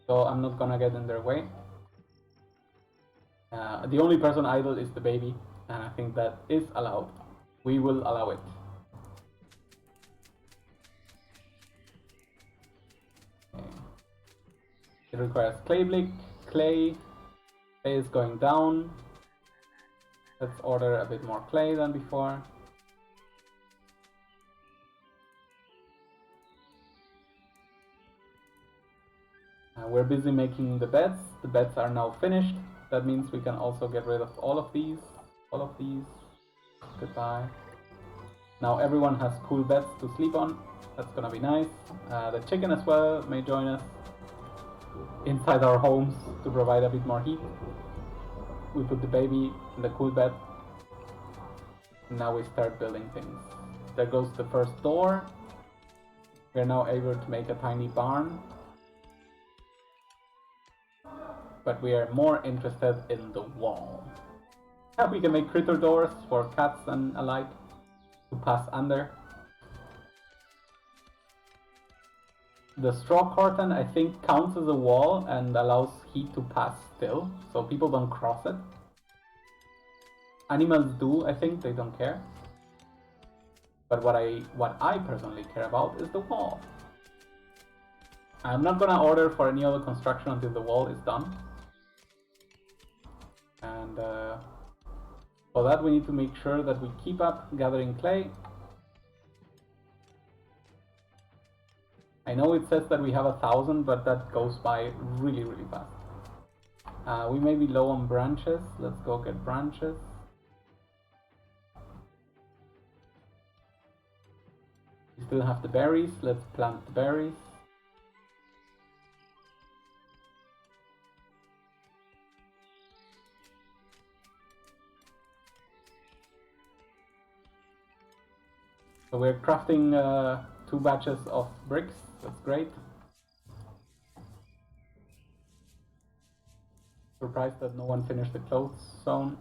S1: so I'm not gonna get in their way. The only person idle is the baby, and I think that is allowed. We will allow it. Okay. It requires clay brick, clay is going down. Let's order a bit more clay than before. We're busy making the beds. The beds are now finished. That means we can also get rid of all of these. Goodbye. Now everyone has cool beds to sleep on. That's gonna be nice. The chicken as well may join us inside our homes to provide a bit more heat. We put the baby in the cool bed. Now we start building things. There goes the first door. We're now able to make a tiny barn. But we are more interested in the wall. We can make critter doors for cats and alike to pass under. The straw curtain, I think, counts as a wall and allows heat to pass still, so people don't cross it. Animals do, I think, they don't care. But what I personally care about is the wall. I'm not gonna order for any other construction until the wall is done. And for that we need to make sure that we keep up gathering clay. I know it says that we have 1,000, but that goes by really, really fast. We may be low on branches. Let's go get branches. We still have the berries. Let's plant the berries. So we're crafting 2 batches of bricks. That's great. Surprised that no one finished the clothes zone.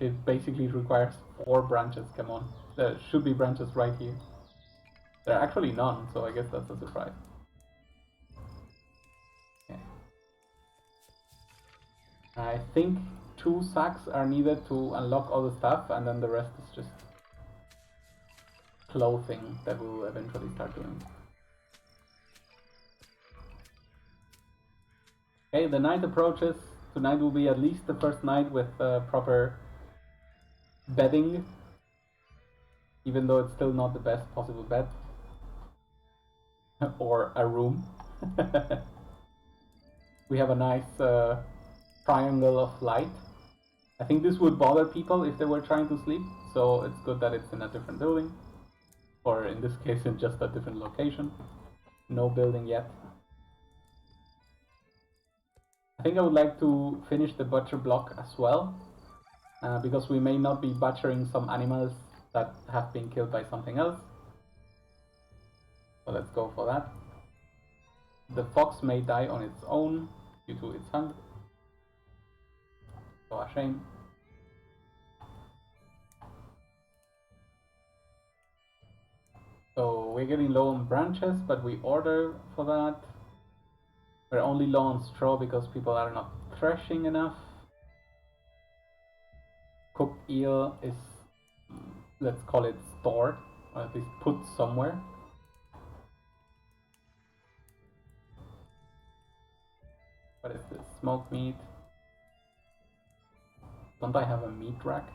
S1: It basically requires 4 branches, come on. There should be branches right here. There are actually none, so I guess that's a surprise. Okay. I think 2 sacks are needed to unlock all the stuff, and then the rest is just clothing that we will eventually start doing. Okay, the night approaches. Tonight will be at least the first night with proper bedding, even though it's still not the best possible bed or a room. We have a nice triangle of light. I think this would bother people if they were trying to sleep, so it's good that it's in a different building, or in this case in just a different location. No building yet. I think I would like to finish the butcher block as well, because we may not be butchering some animals that have been killed by something else. So let's go for that. The fox may die on its own due to its hunger. So a shame. So we're getting low on branches, but we order for that. We're only low on straw because people are not threshing enough. Cooked eel is, let's call it stored, or at least put somewhere. What is this? Smoked meat. Don't I have a meat rack?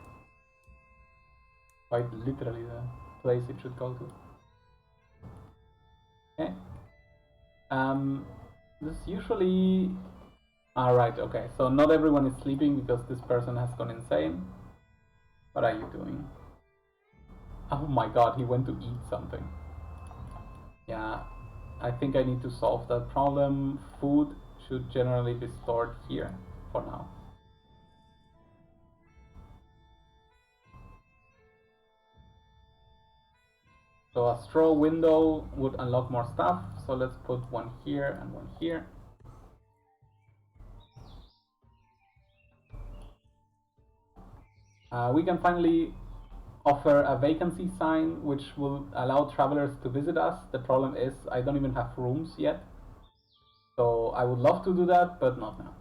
S1: Quite literally the place it should go to. Okay. This usually... Alright, okay. So not everyone is sleeping because this person has gone insane. What are you doing? Oh my god, he went to eat something. Yeah, I think I need to solve that problem. Food should generally be stored here for now. So a straw window would unlock more stuff. So let's put one here and one here. We can finally offer a vacancy sign which will allow travelers to visit us. The problem is I don't even have rooms yet. So I would love to do that, but not now.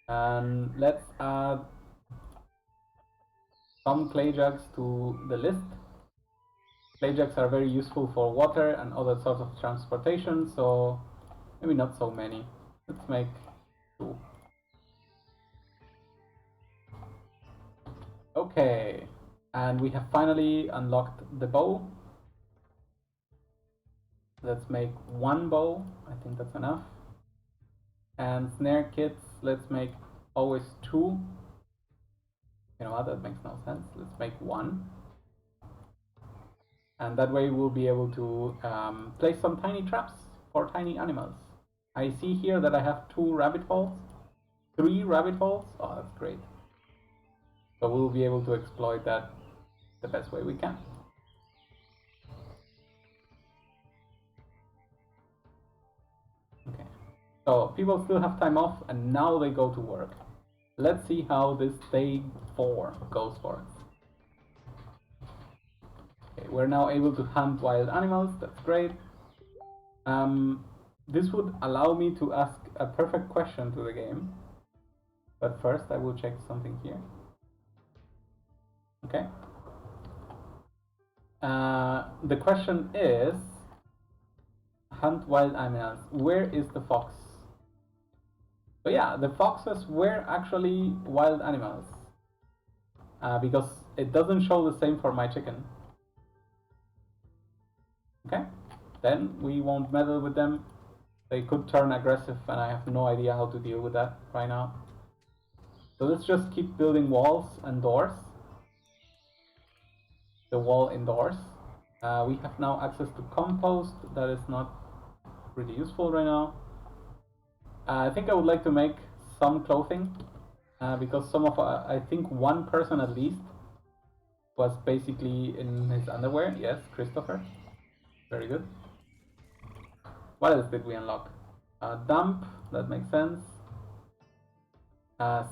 S1: And let's add some clay jugs to the list. Clay jugs are very useful for water and other sorts of transportation, so maybe not so many. Let's make 2. Okay, and we have finally unlocked the bow. Let's make 1 bow, I think that's enough. And snare kits, let's make always 2. You know what, that makes no sense. Let's make 1. And that way we'll be able to place some tiny traps for tiny animals. I see here that I have 2 rabbit holes. 3 rabbit holes? Oh, that's great. So we'll be able to exploit that the best way we can. Okay. So people still have time off, and now they go to work. Let's see how this day 4 goes for us. Okay, we're now able to hunt wild animals. That's great. This would allow me to ask a perfect question to the game. But first I will check something here. Okay. The question is, hunt wild animals. Where is the fox? So yeah, the foxes were actually wild animals. Because it doesn't show the same for my chicken. Okay, then we won't meddle with them. They could turn aggressive, and I have no idea how to deal with that right now. So let's just keep building walls and doors. The wall indoors. We have now access to compost. That is not really useful right now. I think I would like to make some clothing, because some of I think one person at least was basically in his underwear. Yes, Christopher. Very good. What else did we unlock? Dump, that makes sense.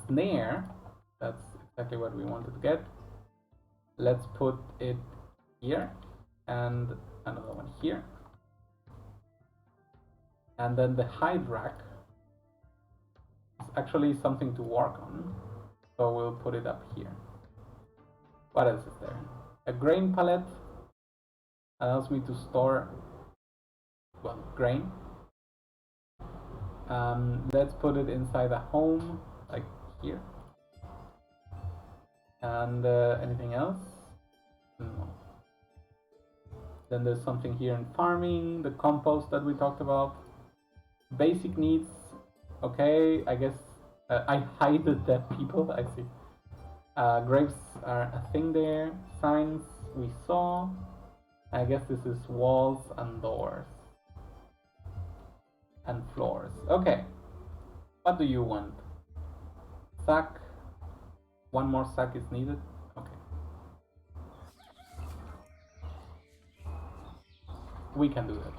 S1: Snare, that's exactly what we wanted to get. Let's put it here, and another one here. And then the hide rack is actually something to work on, so we'll put it up here. What else is there? A grain pallet allows me to store, well, grain. Let's put it inside a home, like here. And anything else? No. Then there's something here in farming, the compost that we talked about. Basic needs. Okay, I guess I hide the dead people, I see. Graves are a thing there. Signs we saw. I guess this is walls and doors. And floors. Okay. What do you want? Sack. One more sack is needed. Okay. We can do that.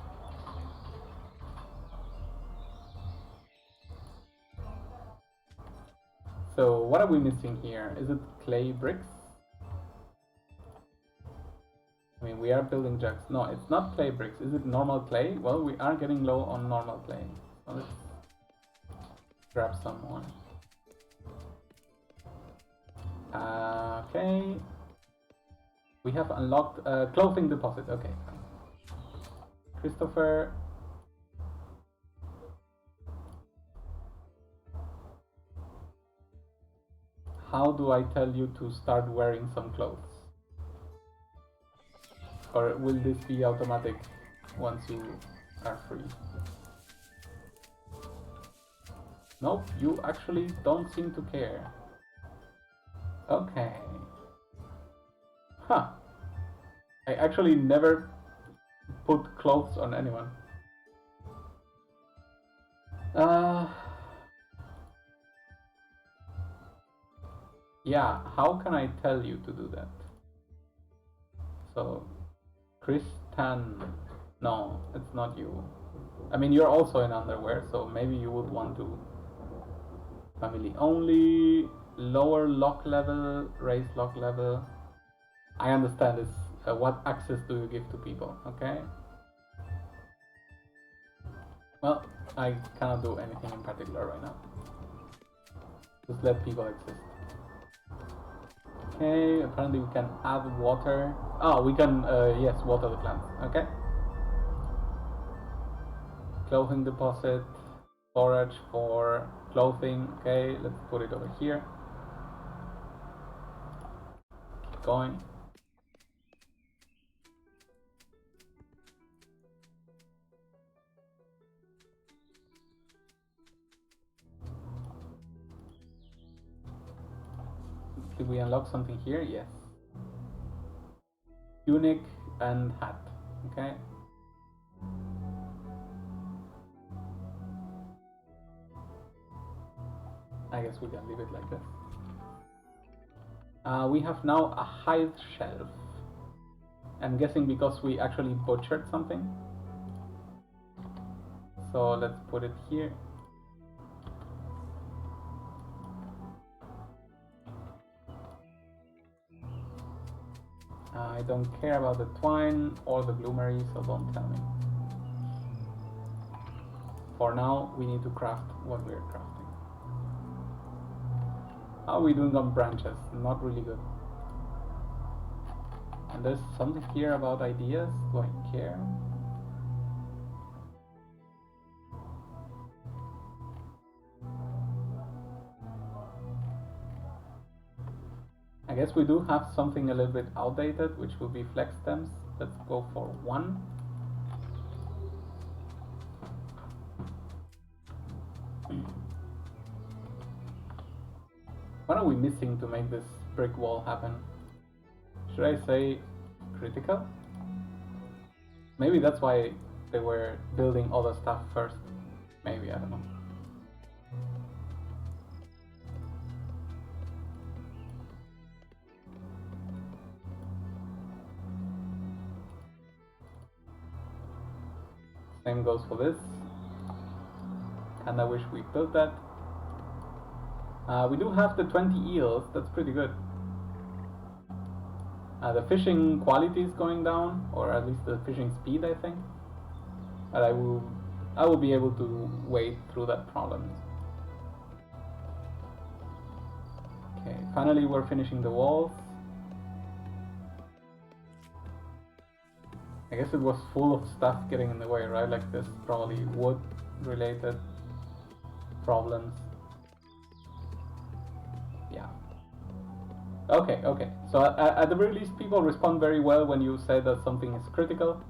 S1: So what are we missing here? Is it clay bricks? I mean, we are building jugs. No, it's not clay bricks. Is it normal clay? Well, we are getting low on normal clay. So let's grab some more. Okay. We have unlocked a clothing deposit. Okay. Christopher. How do I tell you to start wearing some clothes? Or will this be automatic once you are free? Nope, you actually don't seem to care. Okay. Huh. I actually never put clothes on anyone. Yeah, how can I tell you to do that? So, Kristan, no, it's not you. I mean, you're also in underwear, so maybe you would want to. Family only, lower lock level, raise lock level. I understand this. What access do you give to people? Okay. Well, I cannot do anything in particular right now. Just let people exist. Okay, apparently we can add water. Oh, we can, yes, water the plants. Okay. Clothing deposit, storage for clothing. Okay, let's put it over here. Keep going. Did we unlock something here? Yes. Tunic and hat. Okay. I guess we can leave it like this. We have now a hide shelf. I'm guessing because we actually butchered something. So let's put it here. I don't care about the twine or the bloomery, so don't tell me. For now, we need to craft what we're crafting. How are we doing on branches? Not really good. And there's something here about ideas. Do I care? I guess we do have something a little bit outdated, which will be flex stems. Let's go for 1. What are we missing to make this brick wall happen? Should I say critical? Maybe that's why they were building all the stuff first. Maybe, I don't know. Same goes for this. Kinda wish we built that. We do have the 20 eels, that's pretty good. The fishing quality is going down, or at least the fishing speed, I think. But I will be able to wade through that problem. Okay, finally we're finishing the walls. I guess it was full of stuff getting in the way, right? Like this, probably wood related problems. Yeah. Okay. So at the very least, people respond very well when you say that something is critical.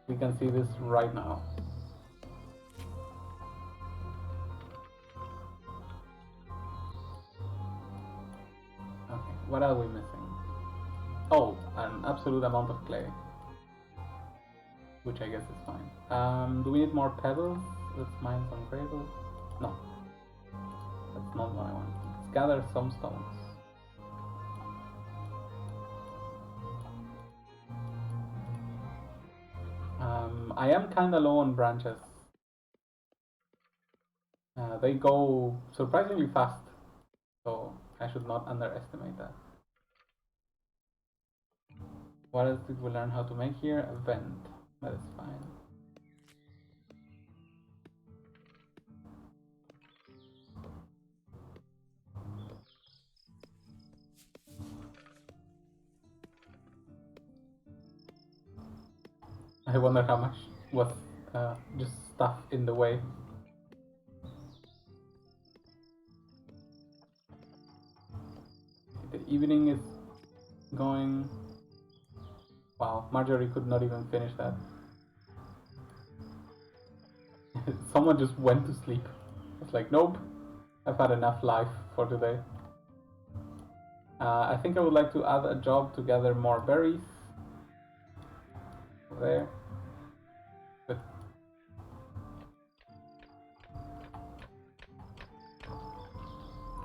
S1: We can see this right now. Okay, what are we missing? Oh, an absolute amount of clay. Which I guess is fine. Do we need more pebbles? Let's mine some gravel. No. That's not what I want. Let's gather some stones. I am kinda low on branches. They go surprisingly fast, so I should not underestimate that. What else did we learn how to make here? A vent. That is fine. I wonder how much was just stuff in the way. The evening is going. Wow, Marjorie could not even finish that. Someone just went to sleep. It's like, nope, I've had enough life for today. I think I would like to add a job to gather more berries. There. Good.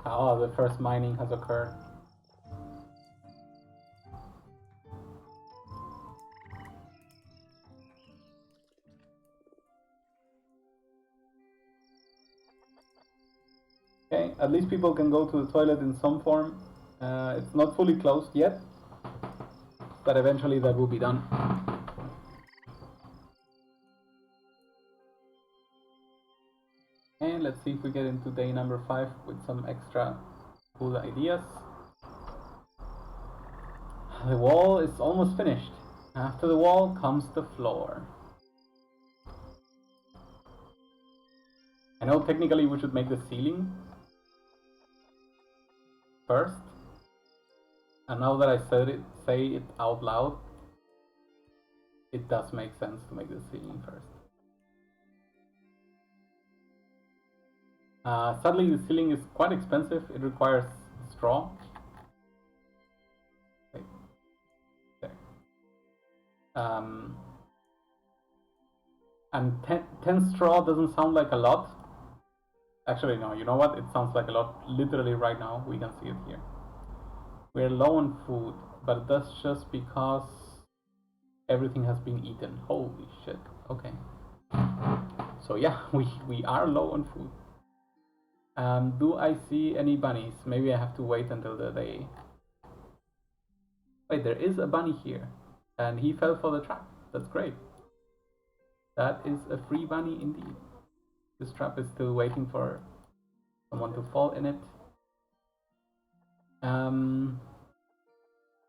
S1: Oh, the first mining has occurred. Okay, at least people can go to the toilet in some form. It's not fully closed yet, but eventually that will be done. And let's see if we get into day number 5 with some extra cool ideas. The wall is almost finished. After the wall comes the floor. I know technically we should make the ceiling first. And now that I say it out loud, it does make sense to make the ceiling first. Sadly, the ceiling is quite expensive. It requires straw. Wait. There. And 10 straw doesn't sound like a lot. Actually, no, you know what? It sounds like a lot. Literally right now, we can see it here. We're low on food, but that's just because everything has been eaten. Holy shit. Okay. So yeah, we are low on food. Do I see any bunnies? Maybe I have to wait until the day. Wait, there is a bunny here. And he fell for the trap. That's great. That is a free bunny indeed. This trap is still waiting for someone to fall in it.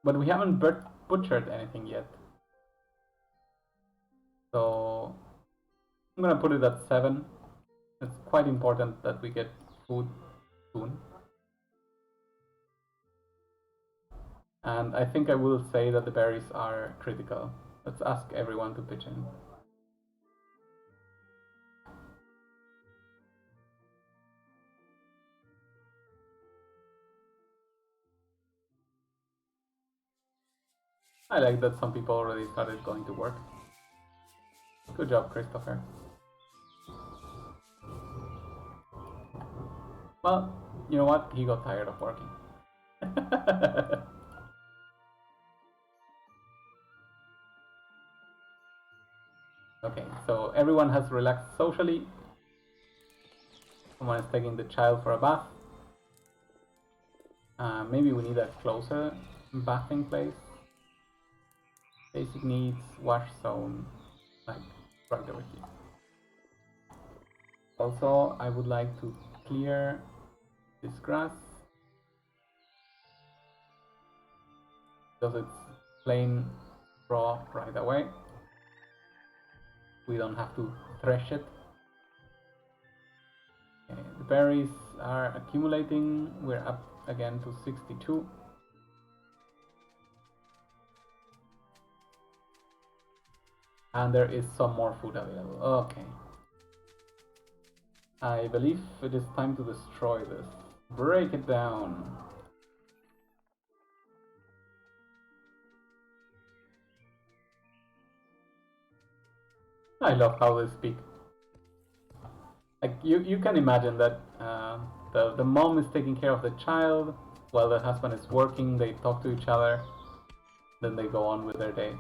S1: But we haven't butchered anything yet. So I'm gonna put it at 7. It's quite important that we get food soon. And I think I will say that the berries are critical. Let's ask everyone to pitch in. I like that some people already started going to work. Good job, Christopher. Well, you know what? He got tired of working. Okay, so everyone has relaxed socially. Someone is taking the child for a bath. Maybe we need a closer bathing place. Basic needs, wash zone, like right over here. Also, I would like to clear this grass because it's plain raw right away. We don't have to thresh it. Okay, the berries are accumulating. We're up again to 62. And there is some more food available. Okay. I believe it is time to destroy this. Break it down. I love how they speak. Like you can imagine that the mom is taking care of the child while the husband is working. They talk to each other, then they go on with their day.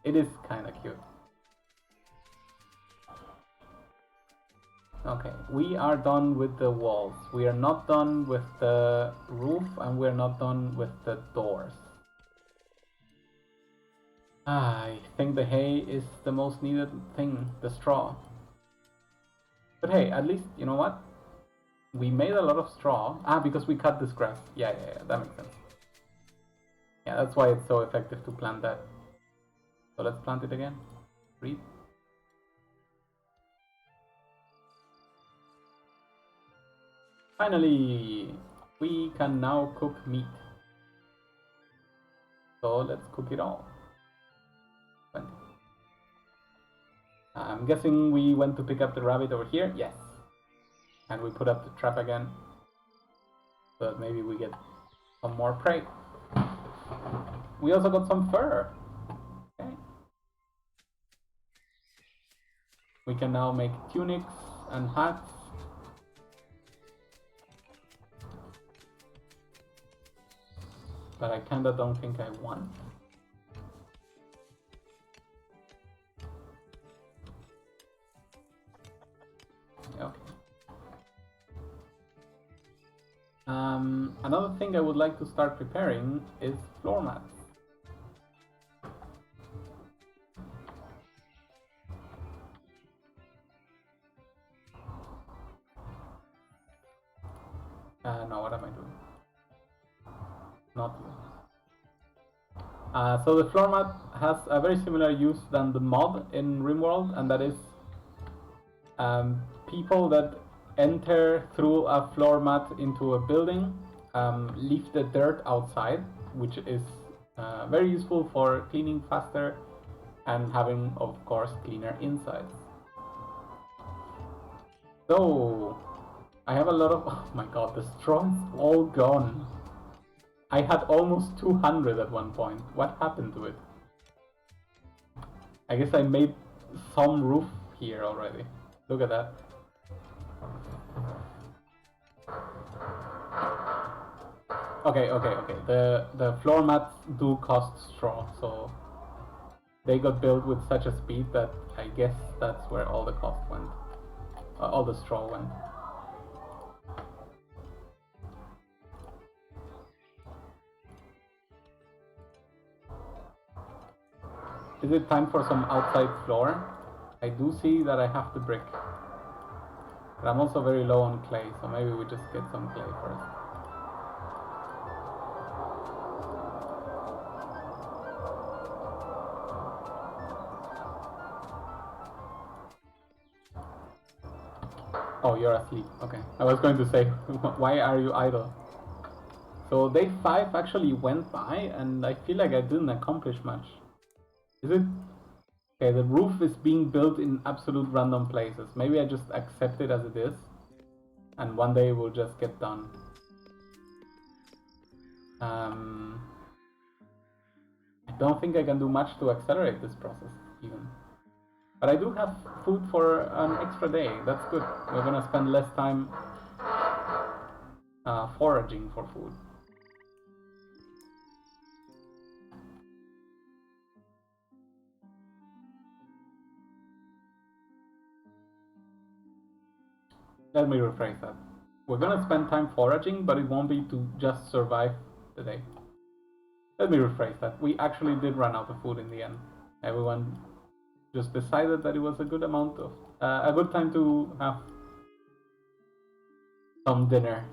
S1: It is kind of cute. Okay, we are done with the walls. We are not done with the roof, and we are not done with the doors. I think the hay is the most needed thing, the straw. But hey, at least, you know what? We made a lot of straw. Because we cut this grass. Yeah, that makes sense. Yeah, that's why it's so effective to plant that. So let's plant it again. Breathe. Finally, we can now cook meat. So let's cook it all. 20. I'm guessing we went to pick up the rabbit over here. Yes. And we put up the trap again. So that maybe we get some more prey. We also got some fur. Okay. We can now make tunics and hats. But I kinda don't think I want. Okay. Another thing I would like to start preparing is floor mats. No, what am I doing? Not you. So the floor mat has a very similar use than the mod in RimWorld, and that is people that enter through a floor mat into a building leave the dirt outside, which is very useful for cleaning faster and having, of course, cleaner insides. So I have a lot of, oh my god, the straw is all gone. I had almost 200 at one point. What happened to it? I guess I made some roof here already. Look at that. Okay. The floor mats do cost straw, so they got built with such a speed that I guess that's where all the cost went. All the straw went. Is it time for some outside floor? I do see that I have the brick. But I'm also very low on clay, so maybe we just get some clay first. Oh, you're asleep. Okay. I was going to say, why are you idle? So day 5 actually went by, and I feel like I didn't accomplish much. Is it? Okay, the roof is being built in absolute random places. Maybe I just accept it as it is, and one day it will just get done. I don't think I can do much to accelerate this process, even. But I do have food for an extra day. That's good. We're gonna spend less time foraging for food. Let me rephrase that. We're gonna spend time foraging, but it won't be to just survive the day. Let me rephrase that. We actually did run out of food in the end. Everyone just decided that it was a good amount of a good time to have some dinner.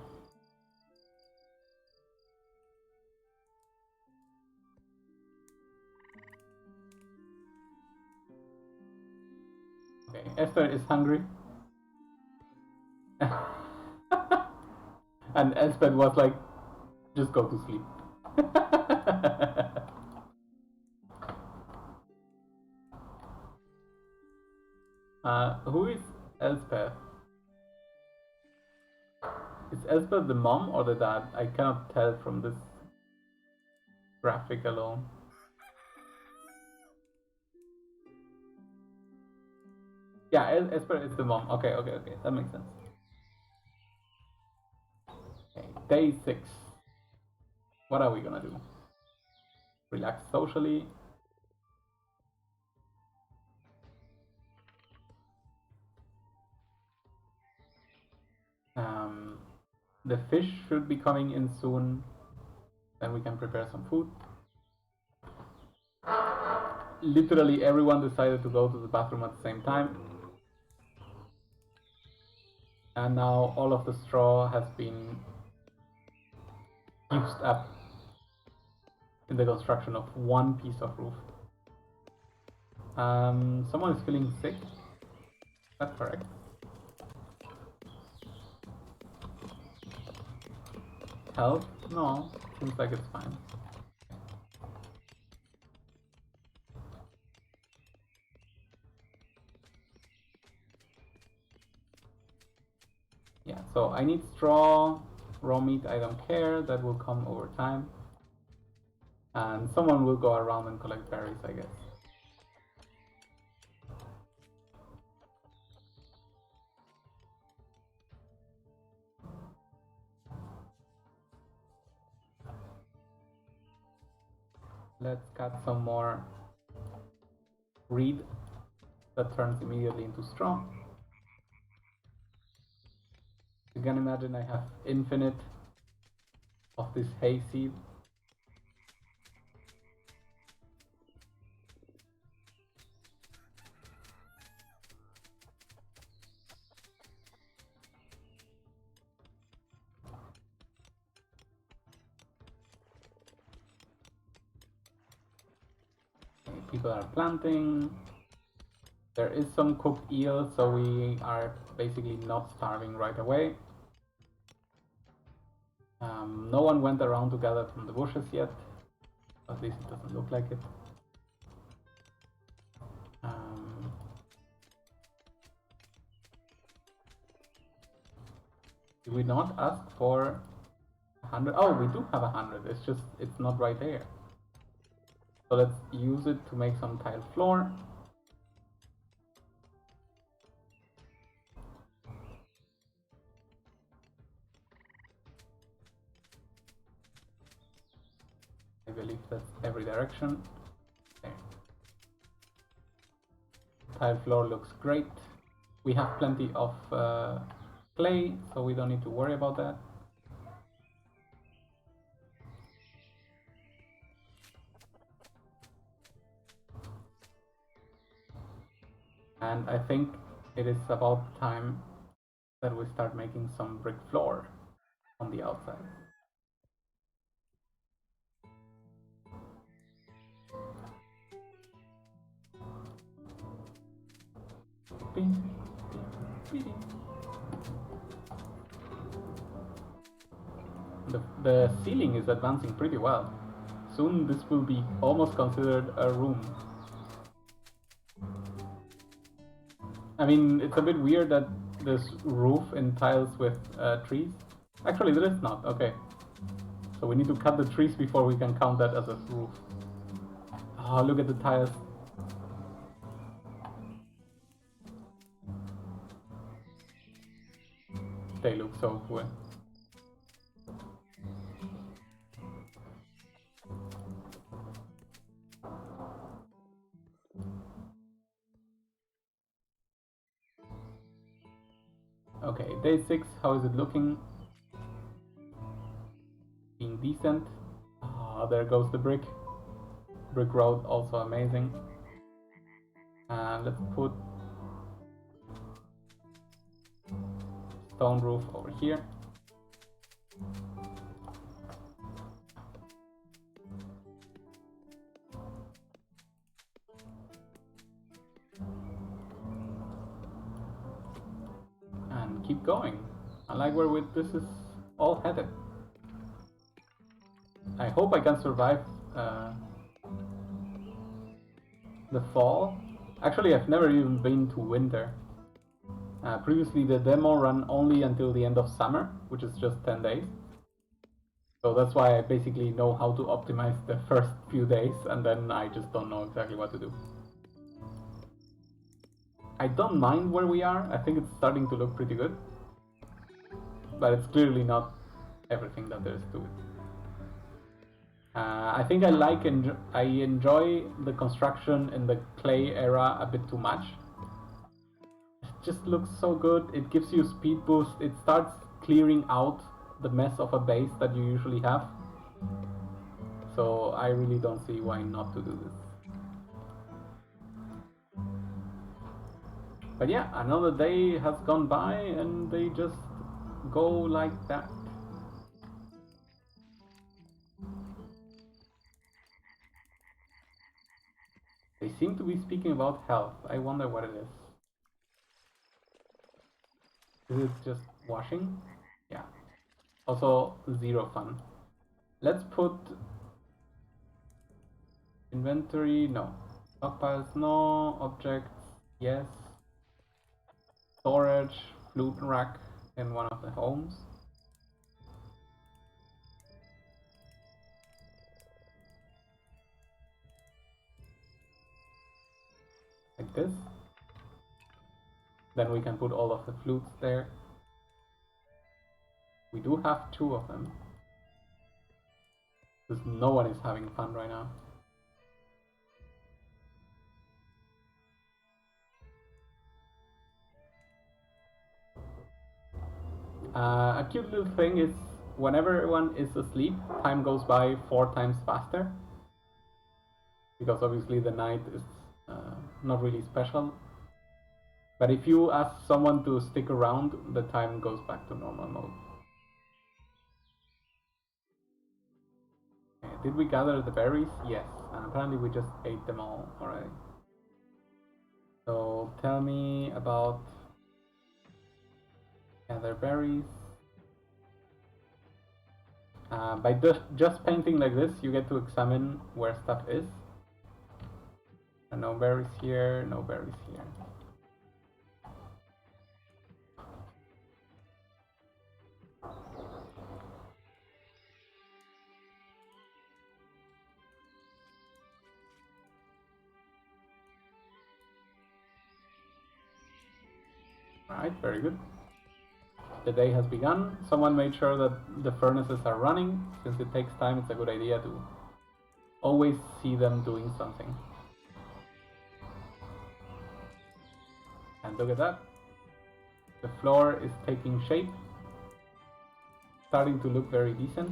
S1: Okay, Esther is hungry. And Elspeth was like, just go to sleep. Who is Elspeth? Is Elspeth the mom or the dad? I cannot tell from this graphic alone. Yeah, Esper is the mom. Okay, that makes sense. Okay, day 6. What are we gonna do? Relax socially. The fish should be coming in soon. Then we can prepare some food. Literally everyone decided to go to the bathroom at the same time. And now all of the straw has been used up in the construction of one piece of roof. Someone is feeling sick. Is that correct? Health? No, seems like it's fine. Yeah, so I need straw, raw meat, I don't care, that will come over time. And someone will go around and collect berries, I guess. Let's cut some more reed that turns immediately into straw. You can imagine I have infinite of this hay seed. Okay, people are planting. There is some cooked eel, so we are basically not starving right away. No one went around to gather from the bushes yet. At least it doesn't look like it. Did we not ask for 100? Oh, we do have 100. It's just, it's not right there. So let's use it to make some tile floor. I believe that's every direction. There. Tile floor looks great. We have plenty of clay, so we don't need to worry about that. And I think it is about time that we start making some brick floor on the outside. The ceiling is advancing pretty well. Soon this will be almost considered a room. I mean, it's a bit weird that this roof in tiles with trees. Actually, there is not. Okay. So we need to cut the trees before we can count that as a roof. Oh, look at the tiles. They look so cool. Okay, day 6, how is it looking? Being decent. Ah, there goes the brick. Brick road, also amazing. Let's put stone roof over here. And keep going. I like where this is all headed. I hope I can survive the fall. Actually, I've never even been to winter. Previously, the demo ran only until the end of summer, which is just 10 days. So that's why I basically know how to optimize the first few days, and then I just don't know exactly what to do. I don't mind where we are. I think it's starting to look pretty good. But it's clearly not everything that there is to it. I think I enjoy the construction in the clay era a bit too much. It just looks so good. It gives you speed boost. It starts clearing out the mess of a base that you usually have. So I really don't see why not to do this. But yeah, another day has gone by and they just go like that. They seem to be speaking about health. I wonder what it is. Is it just washing? Yeah. Also, 0 fun. Let's put inventory, no. Stockpiles, no. Objects, yes. Storage, flute rack in one of the homes. Like this. Then we can put all of the flutes there. We do have 2 of them. Because no one is having fun right now. A cute little thing is whenever everyone is asleep, time goes by 4 times faster. Because obviously the night is not really special. But if you ask someone to stick around, the time goes back to normal mode. Okay, did we gather the berries? Yes. And apparently we just ate them all already. So tell me about gather berries. By just painting like this, you get to examine where stuff is. And no berries here, no berries here. Alright, very good. The day has begun. Someone made sure that the furnaces are running. Since it takes time, it's a good idea to always see them doing something. And look at that. The floor is taking shape. Starting to look very decent.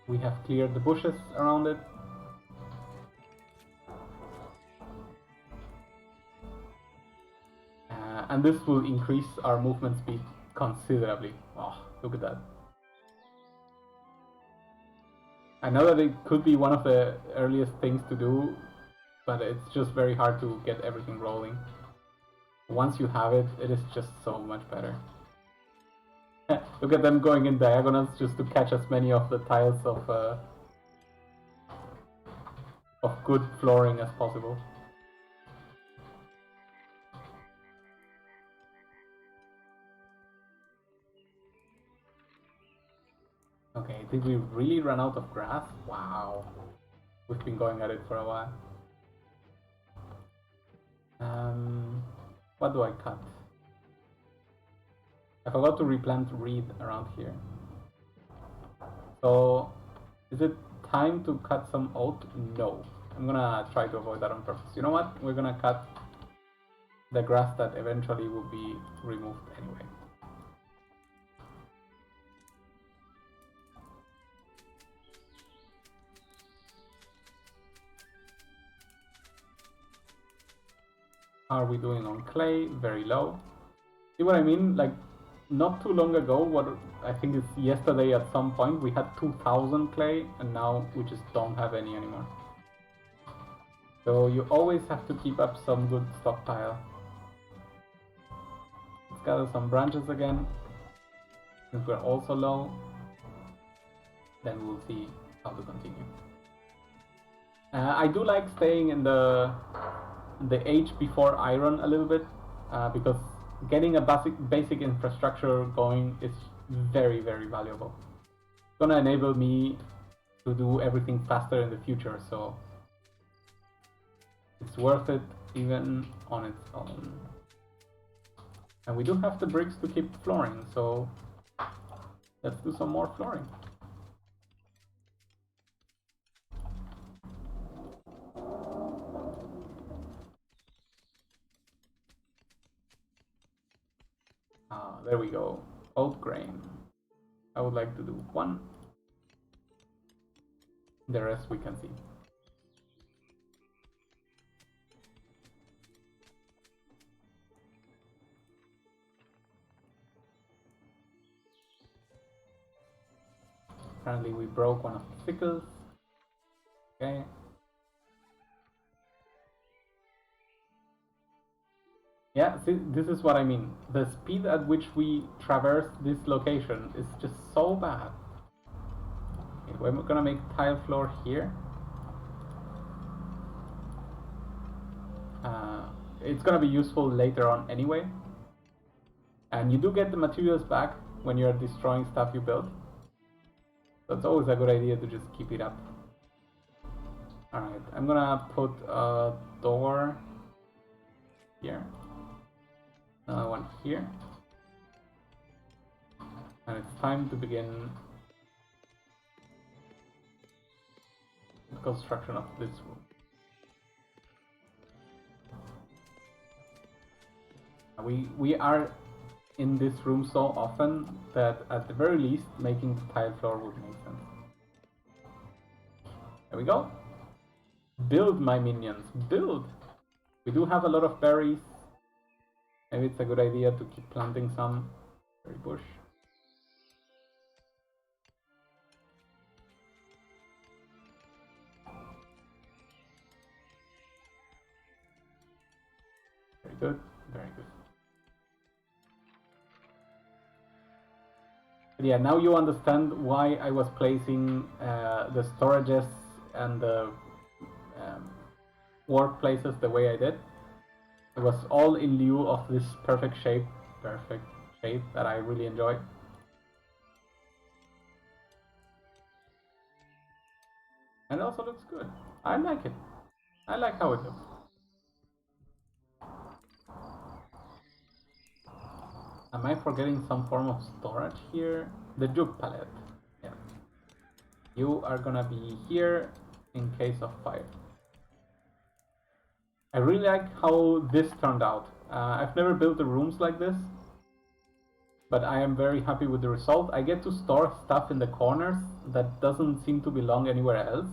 S1: We have cleared the bushes around it. And this will increase our movement speed considerably. Oh, look at that. I know that it could be one of the earliest things to do, but it's just very hard to get everything rolling. Once you have it, it is just so much better. Look at them going in diagonals just to catch as many of the tiles of good flooring as possible. Okay, did we really run out of grass? Wow. We've been going at it for a while. What do I cut? I forgot to replant reed around here. So, is it time to cut some oak? No. I'm gonna try to avoid that on purpose. You know what? We're gonna cut the grass that eventually will be removed anyway. How are we doing on clay? Very low. See what I mean? Like, not too long ago, what I think it's yesterday at some point, we had 2,000 clay, and now we just don't have any anymore. So you always have to keep up some good stockpile. Let's gather some branches again. Since we're also low, then we'll see how to continue. I do like staying in the age before iron a little bit, because getting a basic infrastructure going is very, very valuable. It's gonna enable me to do everything faster in the future, so it's worth it even on its own. And we do have the bricks to keep flooring, so let's do some more flooring. There we go. Oat grain. I would like to do one. The rest we can see. Apparently we broke one of the sickles. Okay. Yeah, see, this is what I mean. The speed at which we traverse this location is just so bad. Okay, we're gonna make tile floor here. It's gonna be useful later on anyway. And you do get the materials back when you're destroying stuff you built. So it's always a good idea to just keep it up. Alright, I'm gonna put a door here. Another one here. And it's time to begin the construction of this room. We are in this room so often that at the very least making the tile floor would make sense. There we go. Build, my minions, build! We do have a lot of berries. Maybe it's a good idea to keep planting some berry bush. Very good, very good. But yeah, now you understand why I was placing the storages and the workplaces the way I did. It was all in lieu of this perfect shape that I really enjoy. And it also looks good. I like it. I like how it looks. Am I forgetting some form of storage here? The jug pallet. Yeah. You are gonna be here in case of fire. I really like how this turned out. I've never built the rooms like this, but I am very happy with the result. I get to store stuff in the corners that doesn't seem to belong anywhere else,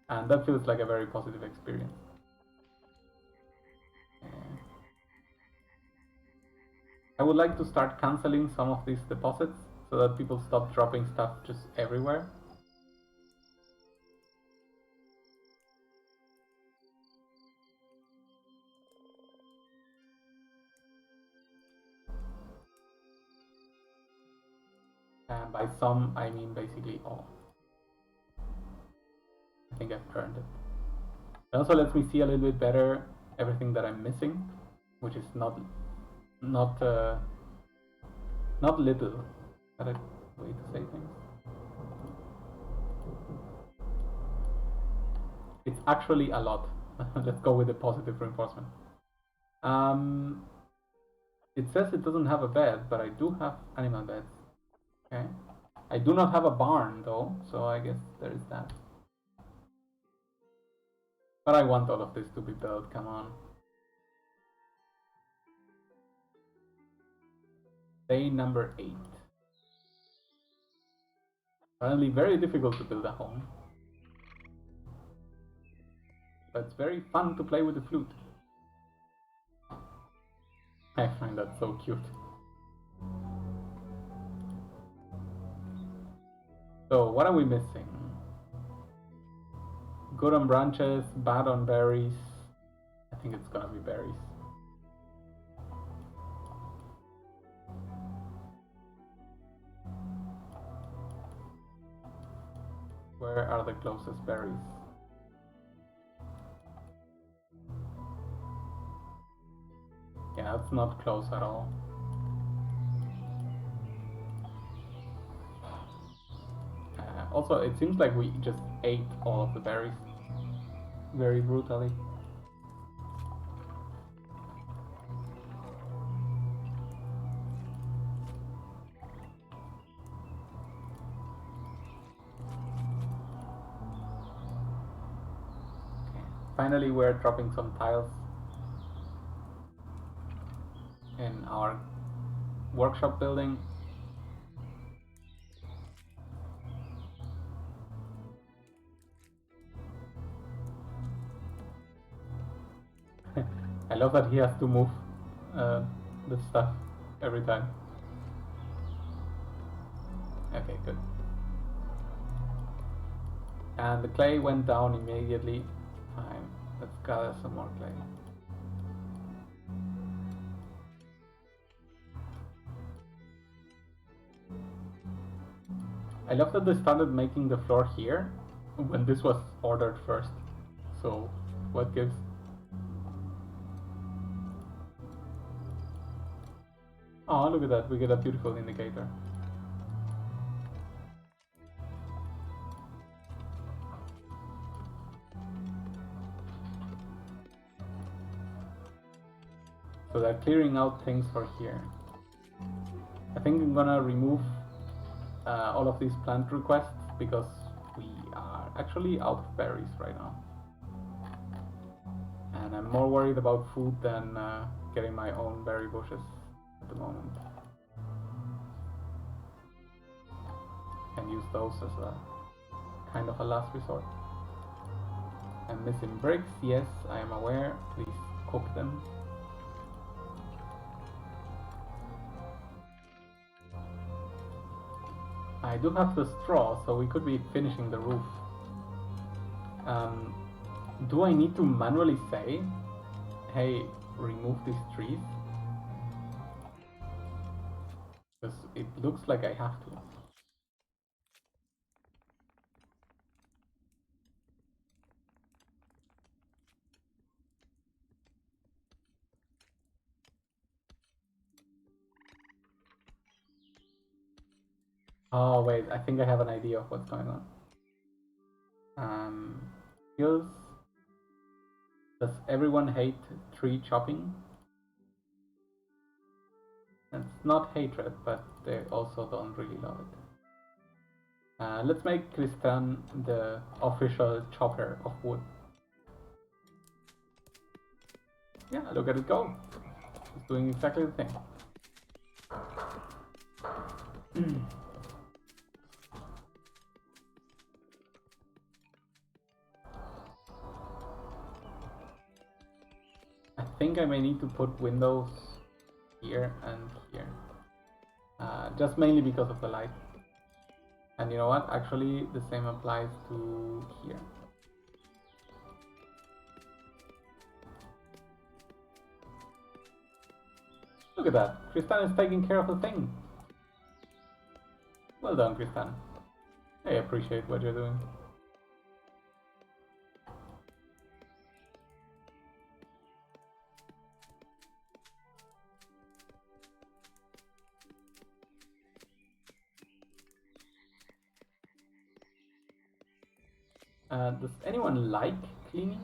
S1: and that feels like a very positive experience. I would like to start canceling some of these deposits so that people stop dropping stuff just everywhere. And by some, I mean basically all. I think I've earned it. It also lets me see a little bit better everything that I'm missing, which is not little. That a way to say things. It's actually a lot. Let's go with the positive reinforcement. It says it doesn't have a bed, but I do have animal beds. Okay. I do not have a barn though, so I guess there is that. But I want all of this to be built, come on. Day number 8. Apparently very difficult to build a home. But it's very fun to play with the flute. I find that so cute. So what are we missing? Good on branches, bad on berries. I think it's gonna be berries. Where are the closest berries? Yeah, it's not close at all. Also, it seems like we just ate all of the berries very brutally. Finally, we're dropping some tiles in our workshop building. I love that he has to move the stuff every time. Okay, good. And the clay went down immediately. Fine, let's gather some more clay. I love that they started making the floor here when this was ordered first. So, what gives? Oh, look at that, we get a beautiful indicator. So they're clearing out things for here. I think I'm gonna remove all of these plant requests because we are actually out of berries right now. And I'm more worried about food than getting my own berry bushes at the moment. Can use those as a kind of a last resort. I'm missing bricks, yes, I am aware. Please cook them. I do have the straw, so we could be finishing the roof. Do I need to manually say, hey, remove these trees? Because it looks like I have to. Oh wait, I think I have an idea of what's going on. Skills. Does everyone hate tree chopping? It's not hatred, but they also don't really love it. Let's make Christian the official chopper of wood. Yeah, look at it go. It's doing exactly the thing. I think I may need to put windows here and here. just mainly because of the light. And you know what? Actually, the same applies to here. Look at that. Kristan is taking care of the thing. Well done, Kristan. I appreciate what you're doing. Does anyone like cleaning?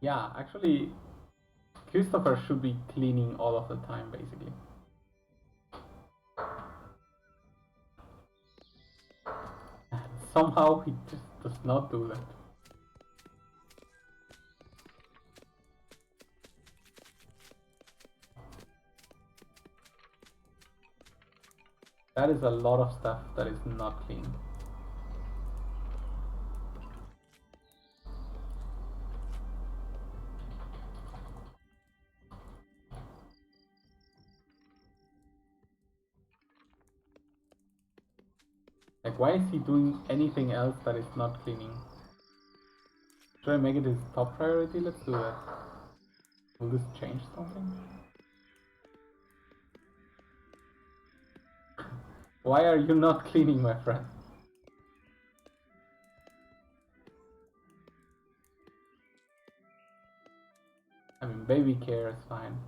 S1: Yeah, actually, Christopher should be cleaning all of the time, basically. Somehow he just does not do that. That is a lot of stuff that is not clean. Like, why is he doing anything else that is not cleaning? Should I make it his top priority? Let's do that. Will this change something? Why are you not cleaning, my friend? I mean, baby care is fine.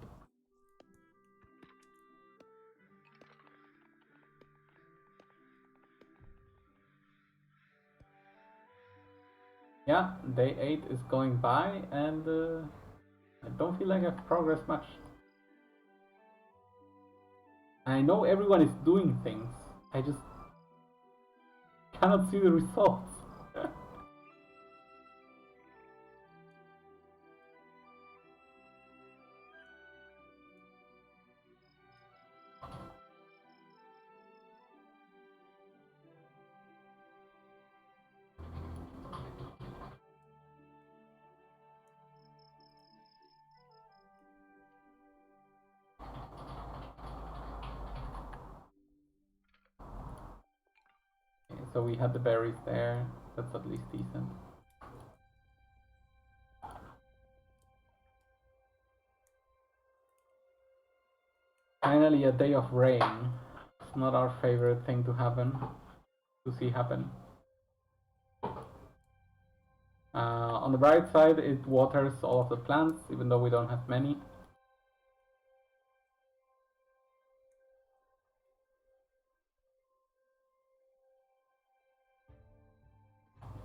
S1: Yeah, day 8 is going by, and I don't feel like I've progressed much. I know everyone is doing things, I just cannot see the results. Okay, so we had the berries there, that's at least decent. Finally a day of rain. It's not our favorite thing to see happen. On the bright side, it waters all of the plants, even though we don't have many.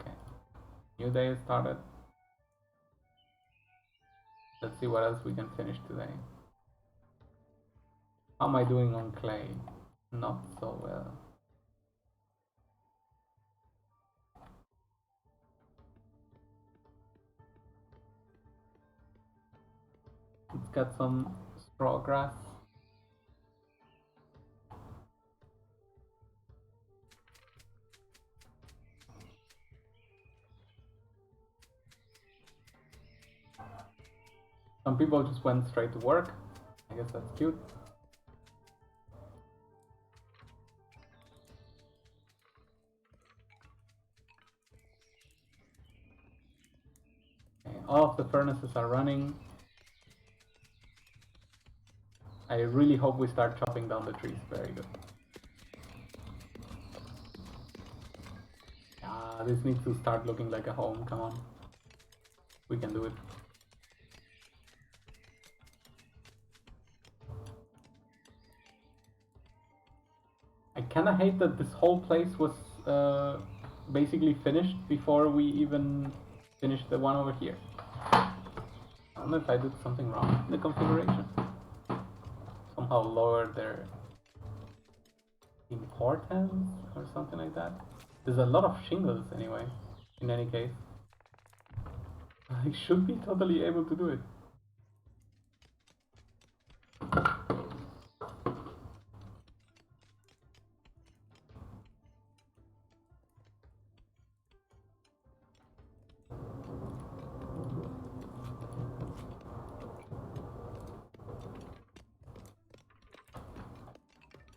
S1: Okay, new day started. Let's see what else we can finish today. How am I doing on clay? Not so well. Let's get some straw grass. Some people just went straight to work. I guess that's cute. Okay, all of the furnaces are running. I really hope we start chopping down the trees. Very good. This needs to start looking like a home. Come on. We can do it. I kinda hate that this whole place was basically finished before we even finished the one over here. I don't know if I did something wrong in the configuration. Somehow lowered their importance or something like that. There's a lot of shingles anyway, in any case. I should be totally able to do it.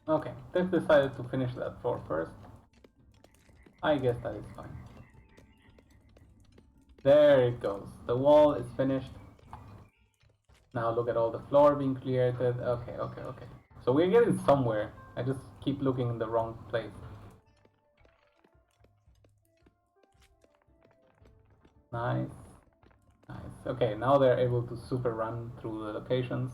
S1: Okay, they've decided to finish that floor first. I guess that is fine. There it goes. The wall is finished. Now look at all the floor being cleared. Okay, okay, okay. So we're getting somewhere. I just keep looking in the wrong place. Nice. Nice. Okay, now they're able to super run through the locations.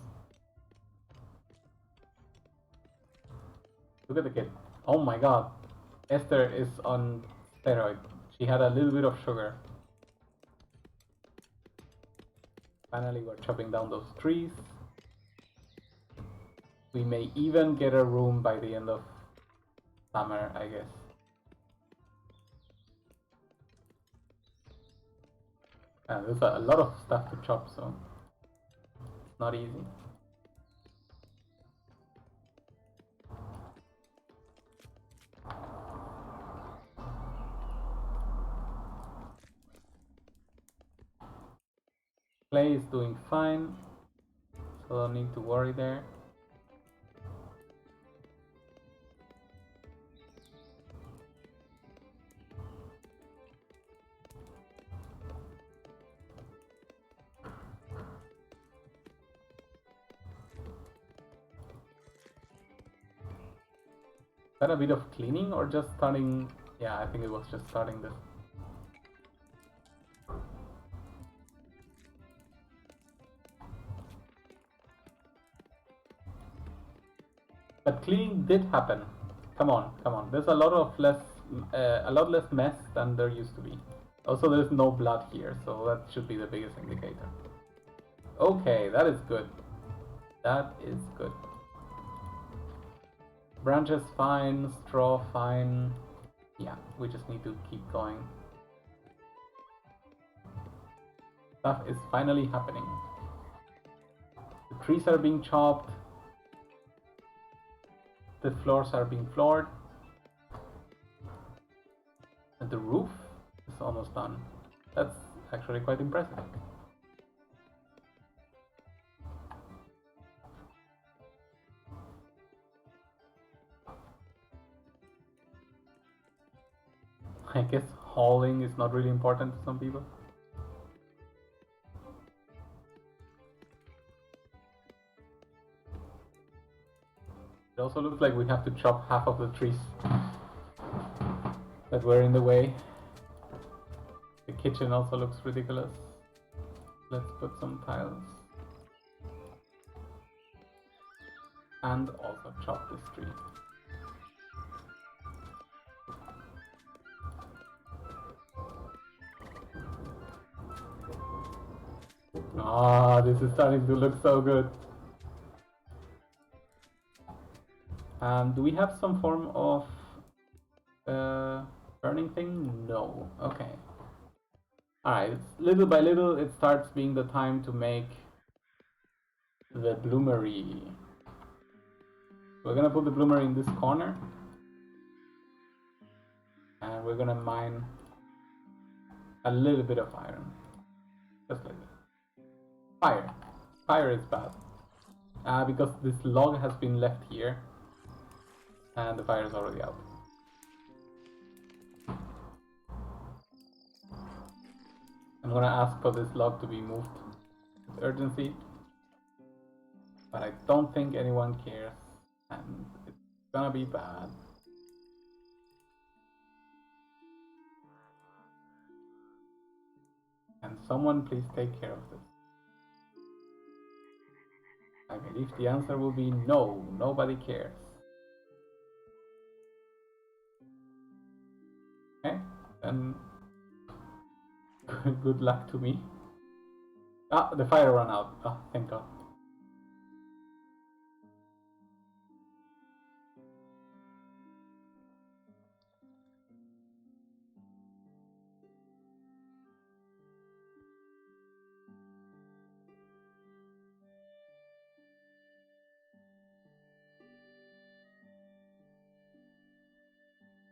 S1: Look at the kid. Oh my god. Esther is on steroid. She had a little bit of sugar. Finally, we're chopping down those trees. We may even get a room by the end of summer, I guess. There's a lot of stuff to chop, so it's not easy. Clay is doing fine, so don't need to worry there. Is that a bit of cleaning or just starting? Yeah, I think it was just starting this. But cleaning did happen. Come on, come on. There's a lot less mess than there used to be. Also, there's no blood here, so that should be the biggest indicator. Okay, that is good. That is good. Branches fine, straw fine. Yeah, we just need to keep going. Stuff is finally happening. The trees are being chopped. The floors are being floored. And the roof is almost done. That's actually quite impressive. I guess hauling is not really important to some people. It also looks like we have to chop half of the trees that were in the way. The kitchen also looks ridiculous. Let's put some tiles. And also chop this tree. Ah, this is starting to look so good. Do we have some form of burning thing? No. Okay. Alright, little by little it starts being the time to make the bloomery. We're gonna put the bloomery in this corner. And we're gonna mine a little bit of iron. Just like that. Fire. Fire is bad. Because this log has been left here. And the fire is already out. I'm gonna ask for this log to be moved with urgency. But I don't think anyone cares. And it's gonna be bad. Can someone please take care of this? I believe the answer will be no, nobody cares. Okay, then good luck to me. Ah, the fire ran out. Oh, thank God.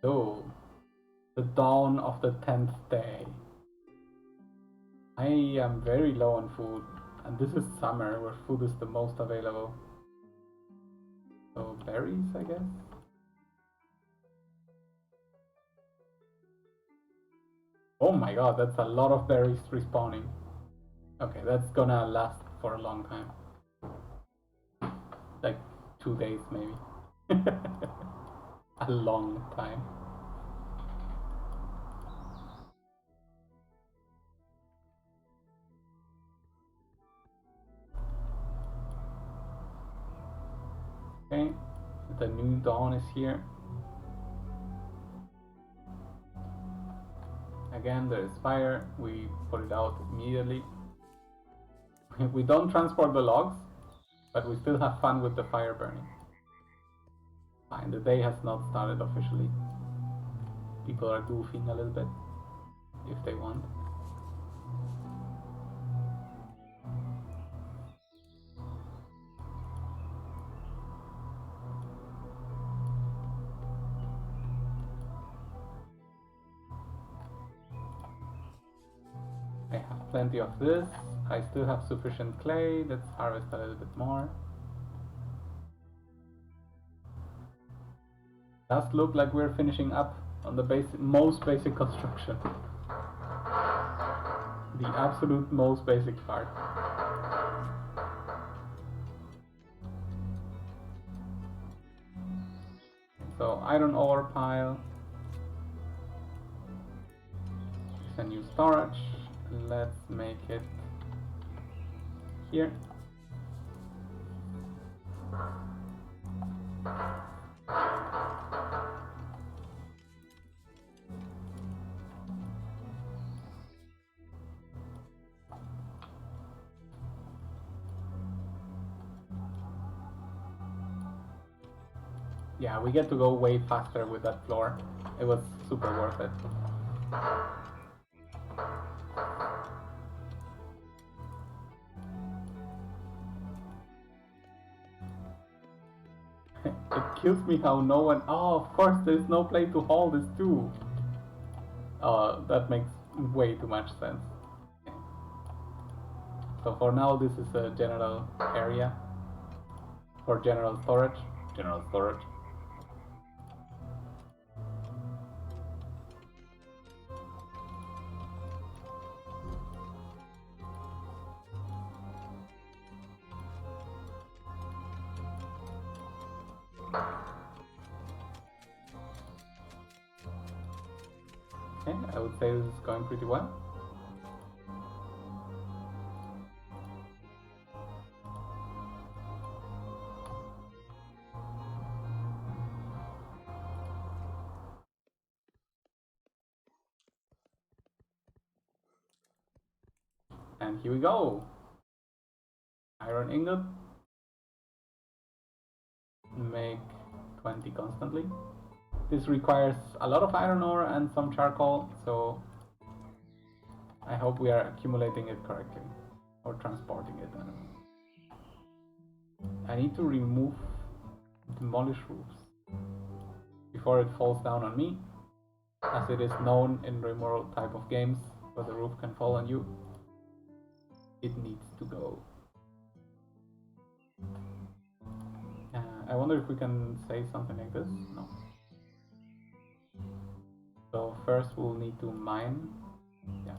S1: So, the dawn of the 10th day. I am very low on food, and this is summer where food is the most available. So berries, I guess. Oh my god, that's a lot of berries respawning. Okay, that's gonna last for a long time. Like 2 days maybe. A long time. Okay, the new dawn is here. Again, there is fire. We put it out immediately. We don't transport the logs, but we still have fun with the fire burning. Fine, the day has not started officially. People are goofing a little bit, if they want. I have plenty of this. I still have sufficient clay. Let's harvest a little bit more. Does look like we're finishing up on the most basic construction. The absolute most basic part. So iron ore pile. It's a new storage. Let's make it here. Yeah, we get to go way faster with that floor. It was super worth it. It kills me how no one... Oh, of course, there's no place to haul this too. That makes way too much sense. So for now, this is a general area for general storage. General storage. Okay, I would say this is going pretty well. And here we go. Iron ingot. Make 20 constantly. This requires a lot of iron ore and some charcoal, so I hope we are accumulating it correctly. Or transporting it, I don't know. I need to remove demolish roofs before it falls down on me, as it is known in remoral type of games where the roof can fall on you. It needs to go. I wonder if we can say something like this? No. So first we'll need to mine. Yeah.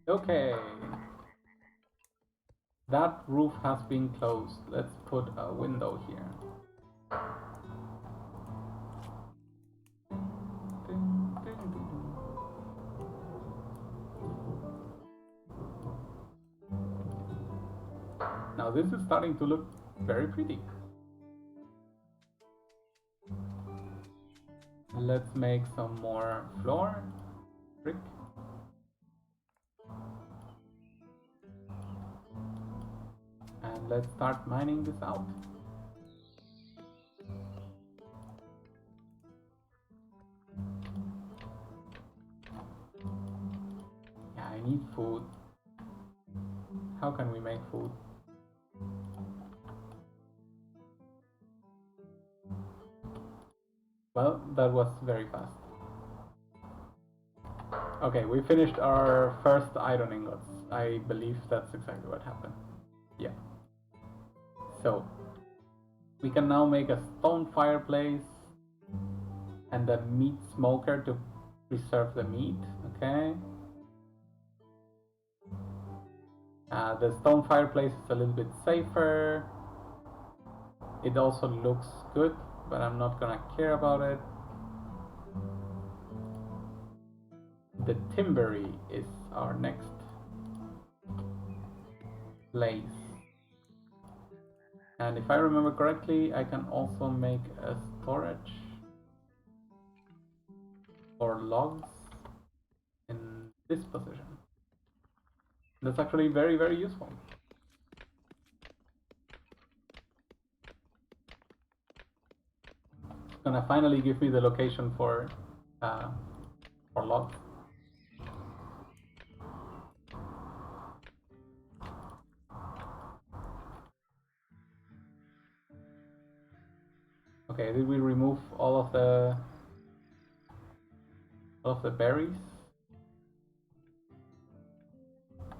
S1: Okay. That roof has been closed. Let's put a window here. Now this is starting to look very pretty. Let's make some more floor, brick. And let's start mining this out. Yeah, I need food. How can we make food? Well, that was very fast. Okay, we finished our first iron ingots. I believe that's exactly what happened. Yeah. So, we can now make a stone fireplace and a meat smoker to preserve the meat, okay? The stone fireplace is a little bit safer. It also looks good, but I'm not gonna care about it. The timbery is our next place. And if I remember correctly, I can also make a storage for logs in this position. That's actually very, very useful. It's gonna finally give me the location for logs. Okay, did we remove all of the berries?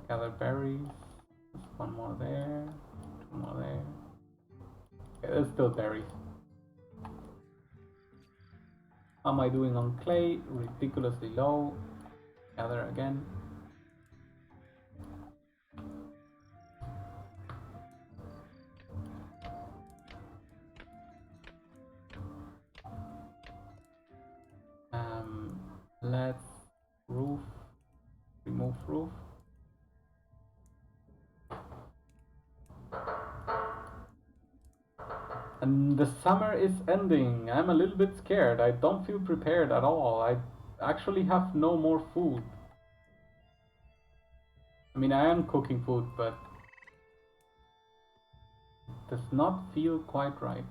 S1: Gather berries. There's one more there. Two more there. Okay, there's still berries. How am I doing on clay? Ridiculously low. Gather again. Let's roof. Remove roof. And the summer is ending. I'm a little bit scared. I don't feel prepared at all. I actually have no more food. I mean, I am cooking food, but it does not feel quite right.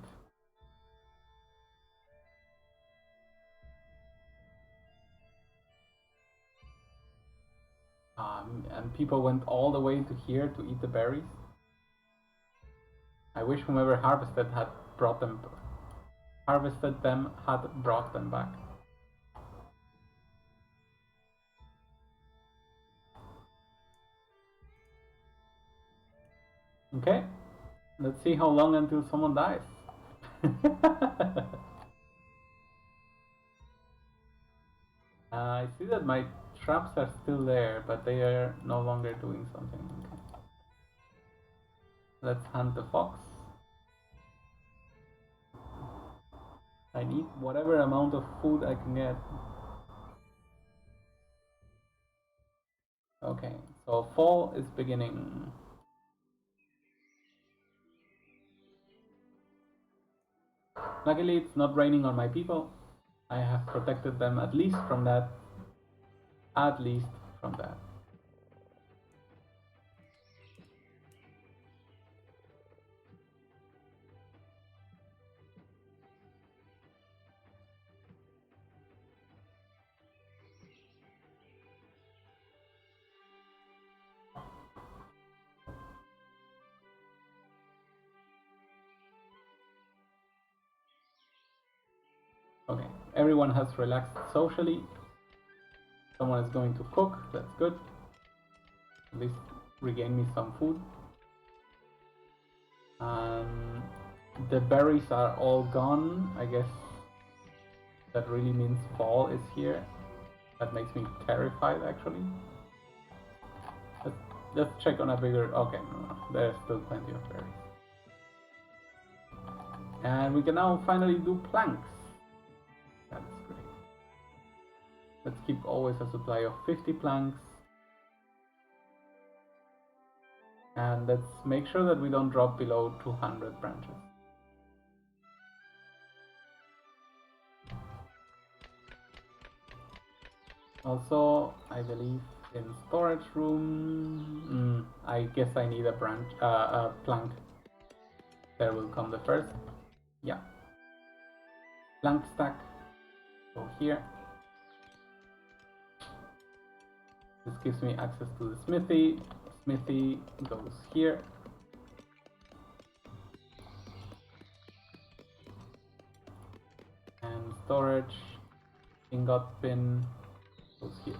S1: And people went all the way to here to eat the berries. I wish whomever harvested them had brought them back. Okay, let's see how long until someone dies. I see that my traps are still there, but they are no longer doing something. Okay. Let's hunt the fox. I need whatever amount of food I can get. Okay, so fall is beginning. Luckily, it's not raining on my people. I have protected them at least from that. At least from that. Okay, everyone has relaxed socially. Someone is going to cook, that's good. At least regain me some food. The berries are all gone. I guess that really means fall is here. That makes me terrified, actually. Let's check on a bigger... Okay, no, there's still plenty of berries. And we can now finally do planks. That's great. Let's keep always a supply of 50 planks. And let's make sure that we don't drop below 200 branches. Also, I believe in storage room, I guess I need a plank. There will come the first. Yeah. Plank stack. Go here. This gives me access to the smithy. Smithy goes here. And storage ingot bin goes here.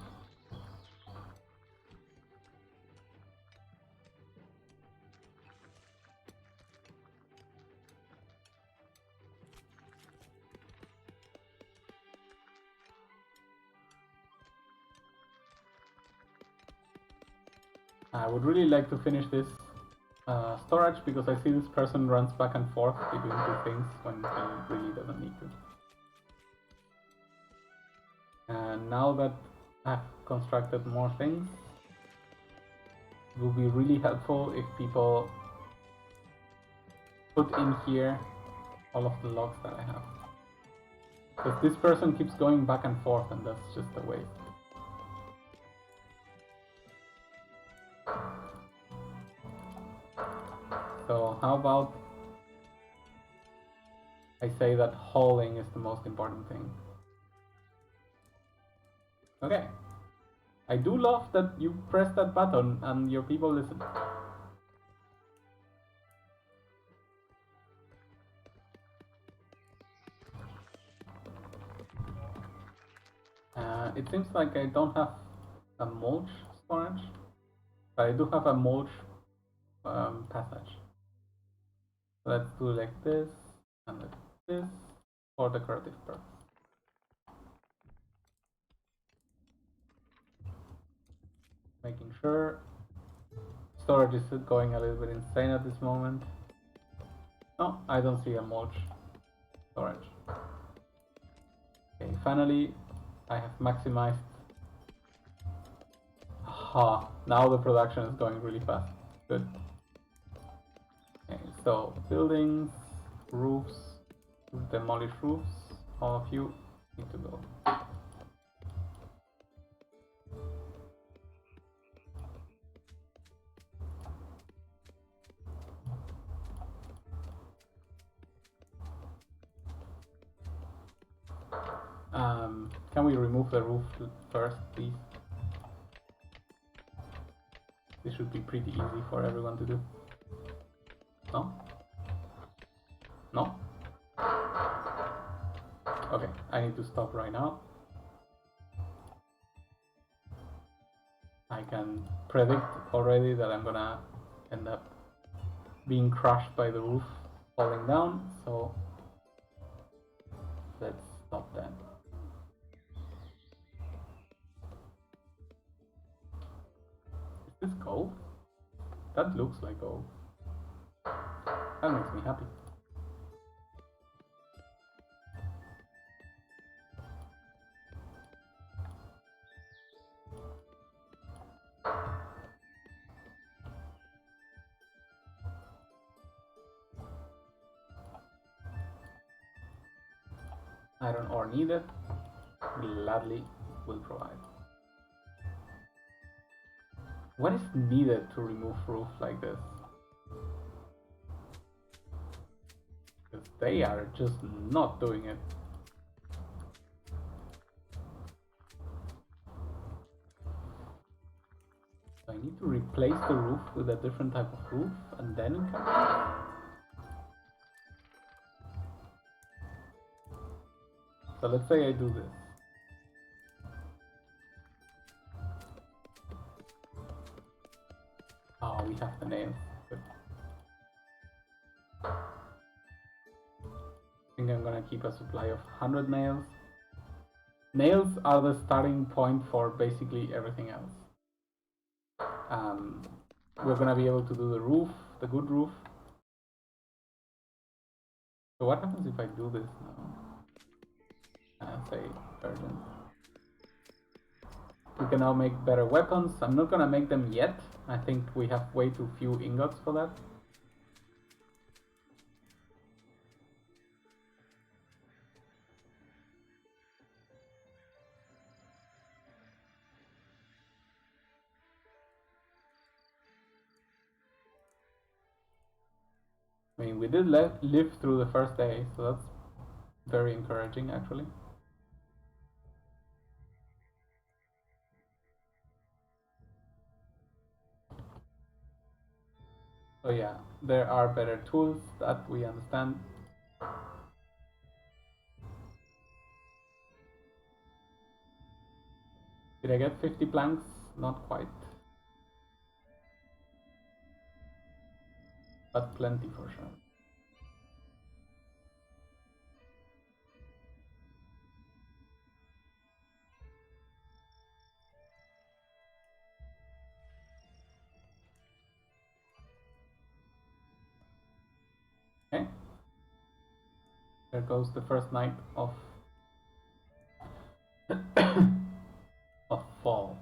S1: I would really like to finish this storage because I see this person runs back and forth between two things when he really doesn't need to. And now that I've constructed more things, it will be really helpful if people put in here all of the logs that I have. Because this person keeps going back and forth and that's just a waste. So how about I say that hauling is the most important thing. Okay. I do love that you press that button and your people listen. It seems like I don't have a mulch storage, but I do have a mulch passage. So let's do like this and like this for decorative purpose. Making sure storage is going a little bit insane at this moment. No, I don't see a mulch storage. Okay, finally I have maximized. Aha, now the production is going really fast. Good. Okay, so buildings, roofs, demolish roofs, all of you need to go. Can we remove the roof first, please? This should be pretty easy for everyone to do. No? No? Okay, I need to stop right now. I can predict already that I'm gonna end up being crushed by the roof falling down, so let's stop that. Is this gold? That looks like gold. That makes me happy. Iron ore needed. Gladly will provide. What is needed to remove roof like this? Because they are just not doing it. So I need to replace the roof with a different type of roof and then it can. So let's say I do this. Oh, we have the nails. Good. I think I'm gonna keep a supply of 100 nails. Nails are the starting point for basically everything else. We're gonna be able to do the roof, the good roof. So what happens if I do this now? Say urgent. We can now make better weapons. I'm not gonna make them yet. I think we have way too few ingots for that. I mean, we did live through the first day, so that's very encouraging, actually. So yeah, there are better tools that we understand. Did I get 50 planks? Not quite. But plenty for sure. There goes the first night of of fall.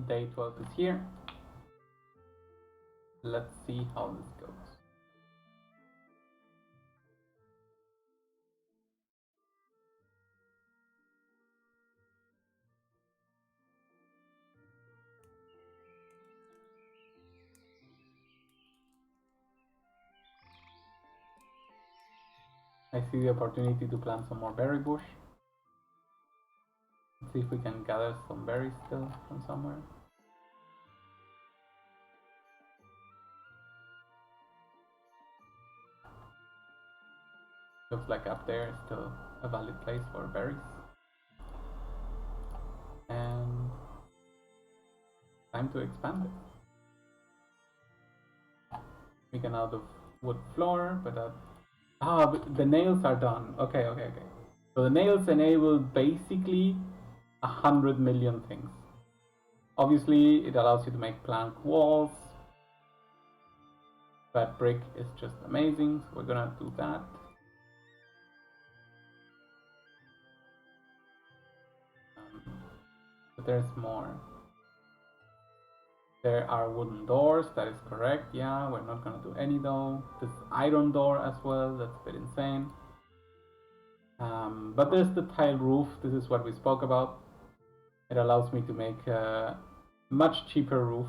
S1: Day 12 is here. Let's see how this goes. I see the opportunity to plant some more berry bush. Let's see if we can gather some berries still from somewhere. Looks like up there is still a valid place for berries. And time to expand it. We can out of wood floor, but but the nails are done. Okay. So the nails enable basically 100 million things. Obviously, it allows you to make plank walls. That brick is just amazing, so we're gonna do that. But there's more. There are wooden doors, that is correct. Yeah, we're not gonna do any though. This iron door as well, that's a bit insane. But there's the tile roof, this is what we spoke about. It allows me to make a much cheaper roof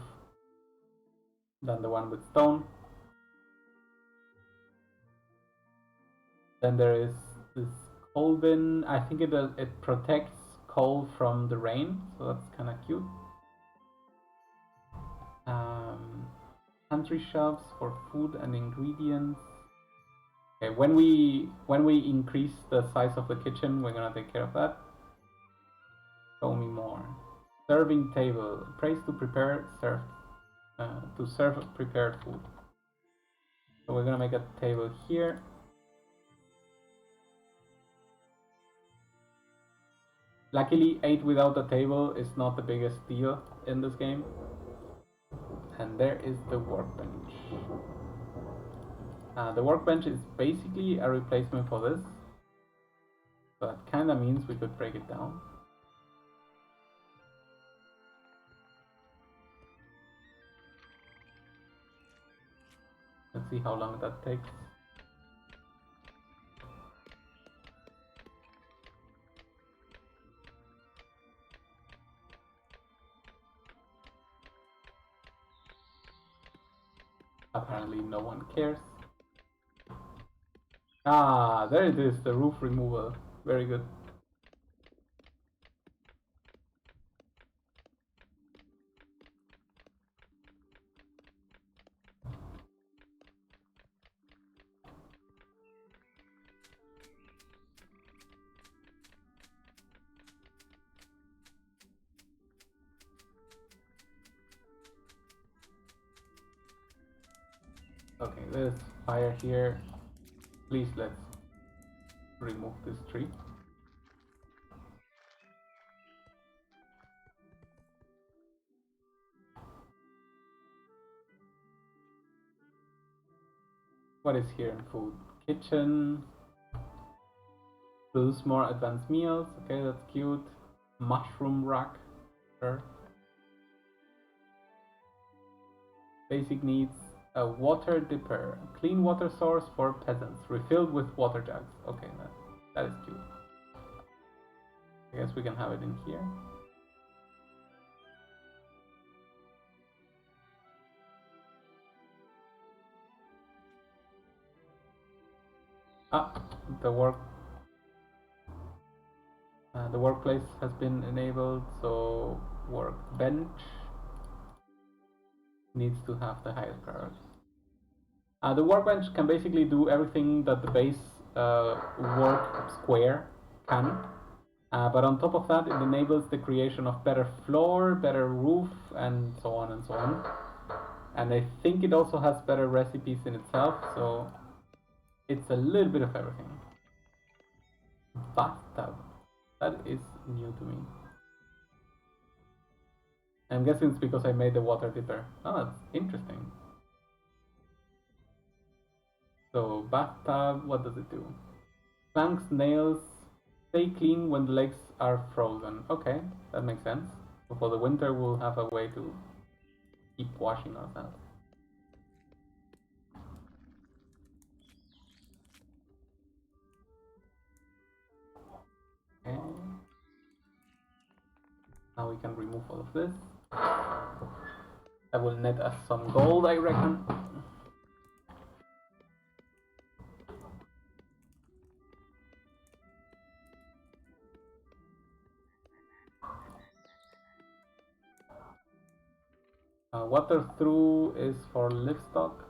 S1: than the one with stone. Then there is this coal bin. I think it protects coal from the rain, so that's kind of cute. Pantry shelves for food and ingredients. Okay, when we increase the size of the kitchen, we're gonna take care of that. Show me more. Serving table. Praise to prepare to serve prepared food. So we're gonna make a table here. Luckily, 8 without a table is not the biggest deal in this game. And there is the workbench. The workbench is basically a replacement for this. So that kind of means we could break it down. Let's see how long that takes. Apparently no one cares. Ah, there it is, the roof removal. Very good. Okay, there's fire here. Please, let's remove this tree. What is here in food? Kitchen. Produce more advanced meals. Okay, that's cute. Mushroom rack. Sure. Basic needs. A water dipper. A clean water source for peasants. Refilled with water jugs. Okay, that is cute. I guess we can have it in here. The workplace has been enabled, so workbench needs to have the highest priority. The workbench can basically do everything that the base work square can. But on top of that, it enables the creation of better floor, better roof, and so on and so on. And I think it also has better recipes in itself, so it's a little bit of everything. Bathtub. That is new to me. I'm guessing it's because I made the water dipper. Oh, that's interesting. So, bathtub, what does it do? Planks, nails, stay clean when the legs are frozen. Okay, that makes sense. So for the winter, we'll have a way to keep washing ourselves. Okay. Now we can remove all of this. That will net us some gold, I reckon. Water through is for livestock.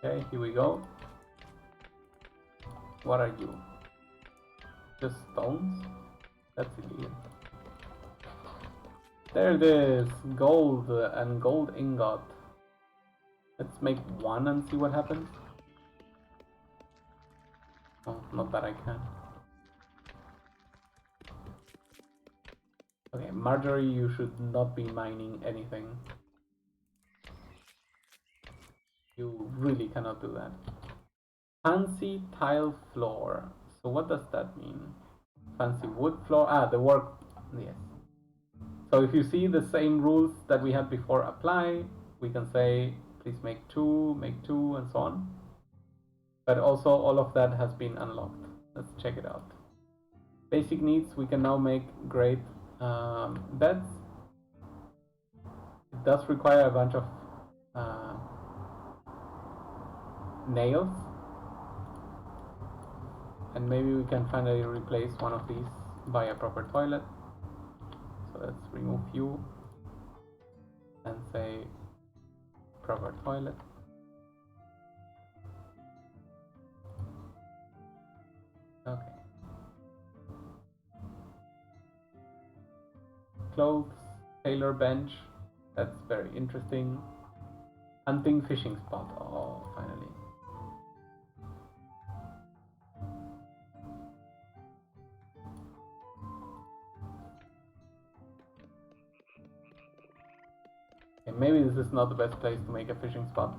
S1: Okay, here we go. What are you? Just stones? That's illegal. There it is! Gold and gold ingot. Let's make one and see what happens. Oh, not that I can. Okay, Marjorie, you should not be mining anything. You really cannot do that. Fancy tile floor. So what does that mean? Fancy wood floor. The work. Yes. So if you see the same rules that we had before apply, we can say please make two, and so on. But also all of that has been unlocked. Let's check it out. Basic needs, we can now make great beds. It does require a bunch of nails. And maybe we can finally replace one of these by a proper toilet. So let's remove you and say proper toilet. Okay. Clothes, tailor bench. That's very interesting. Hunting fishing spot. Oh, finally. Okay, maybe this is not the best place to make a fishing spot.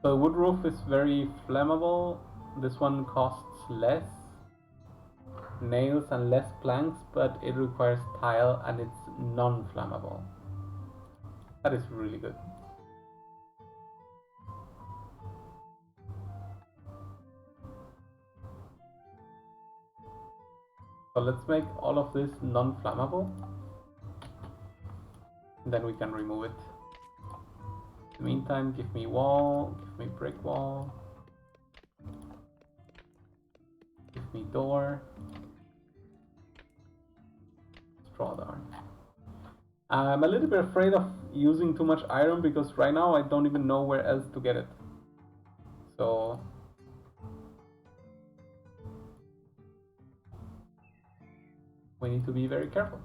S1: The wood roof is very flammable. This one costs less nails and less planks, but it requires tile and it's non-flammable. That is really good. So let's make all of this non-flammable. Then we can remove it. In the meantime, give me wall, give me brick wall, give me door, straw door. I'm a little bit afraid of using too much iron because right now I don't even know where else to get it. So we need to be very careful.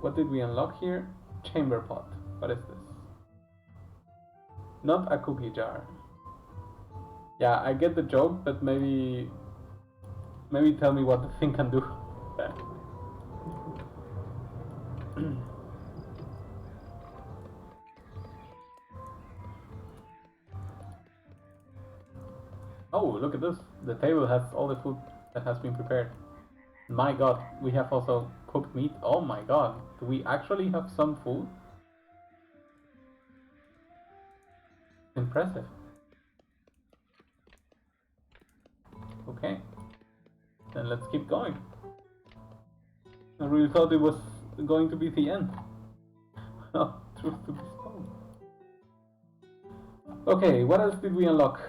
S1: What did we unlock here? Chamber pot. What is this? Not a cookie jar. Yeah, I get the joke, but maybe tell me what the thing can do. Oh, look at this. The table has all the food that has been prepared. My god, we have also cooked meat. Oh my god, do we actually have some food? Impressive. Okay, then let's keep going. I really thought it was going to be the end. Oh, truth to be spoken. Okay, what else did we unlock?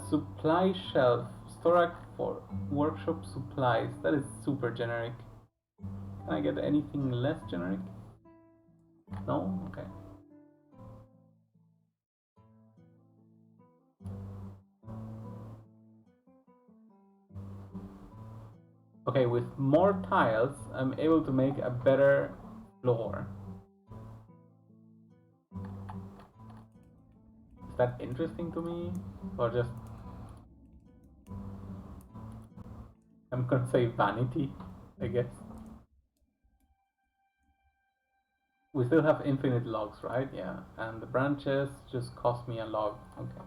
S1: Supply shelf. Storage for workshop supplies. That is super generic. Can I get anything less generic? No? Okay. Okay, with more tiles, I'm able to make a better floor. Is that interesting to me? Or just... I'm gonna say vanity, I guess. We still have infinite logs, right? Yeah, and the branches just cost me a log. Okay.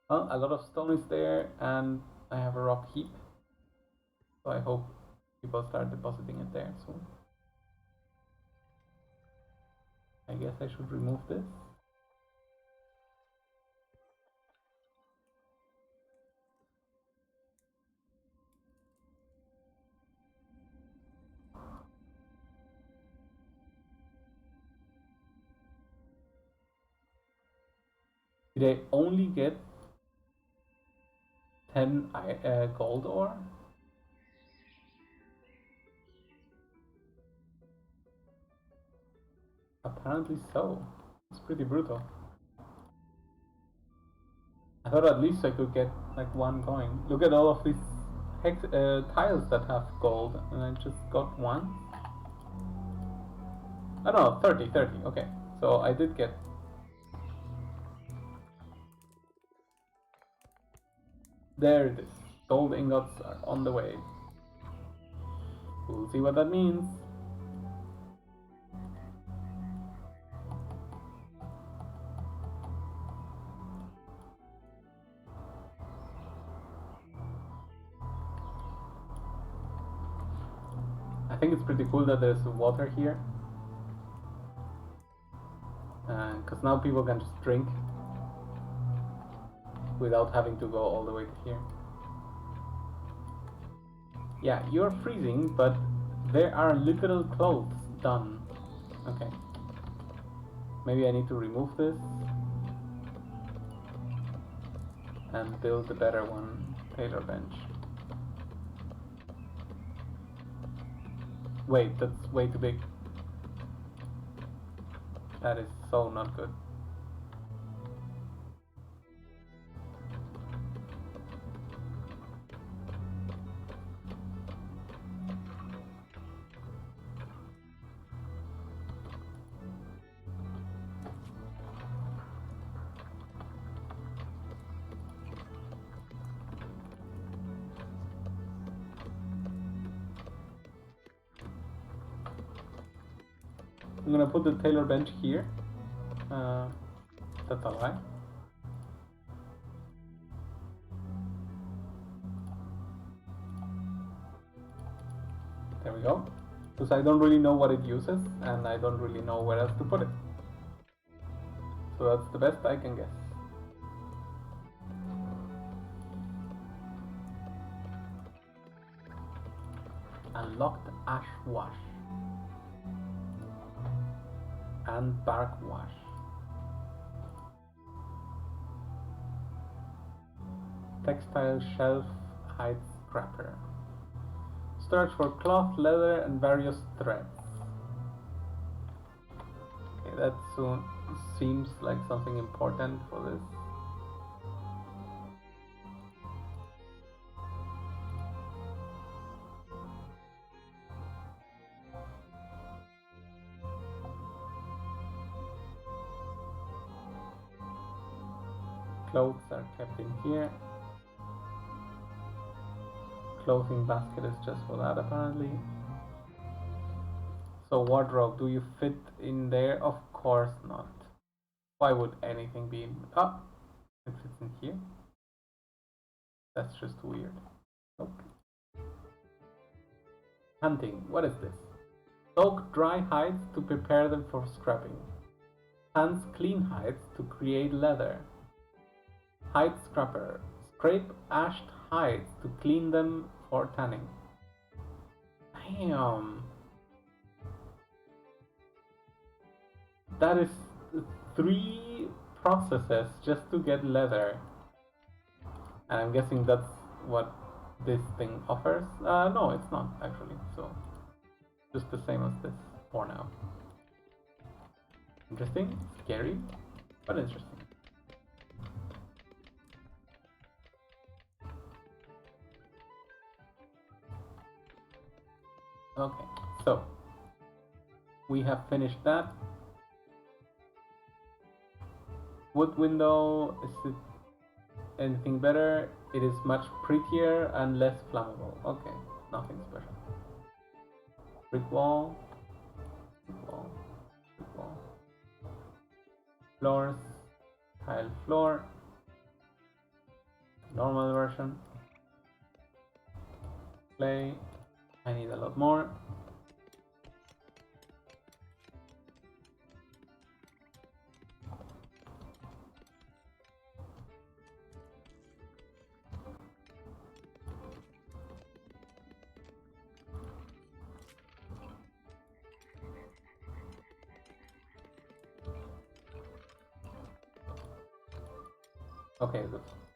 S1: Well, a lot of stone is there, and I have a rock heap. So I hope people start depositing it there soon. I guess I should remove this. Did I only get 10 gold ore? Apparently so. It's pretty brutal. I thought at least I could get like one going. Look at all of these tiles that have gold, and I just got one. I don't know, 30, 30, okay. So I did get... There it is. Gold ingots are on the way. We'll see what that means. I think it's pretty cool that there's water here. Because now people can just drink without having to go all the way to here. Yeah, you're freezing, but there are literal clothes done. Okay. Maybe I need to remove this and build a better one. Tailor bench. Wait, that's way too big. That is so not good. I'm gonna put the tailor bench here. That's alright. There we go. Because I don't really know what it uses, and I don't really know where else to put it. So that's the best I can guess. Unlocked ash wash and bark wash. Textile shelf hide scrapper. Storage for cloth, leather, and various threads. Okay, that soon seems like something important for this. Clothes are kept in here. Clothing basket is just for that apparently. So wardrobe, do you fit in there? Of course not. Why would anything be in... Oh, it fits in here. That's just weird. Okay. Hunting. What is this? Soak dry hides to prepare them for scrapping. Hands clean hides to create leather. Hide scrapper. Scrape ashed hides to clean them for tanning. Damn. That is 3 processes just to get leather. And I'm guessing that's what this thing offers. No, it's not actually. So, just the same as this for now. Interesting, scary, but interesting. Okay, so we have finished that. Wood window, is it anything better? It is much prettier and less flammable. Okay, nothing special. Brick wall, brick wall, brick wall. Floors, tile floor, normal version. Clay, I need a lot more. Okay,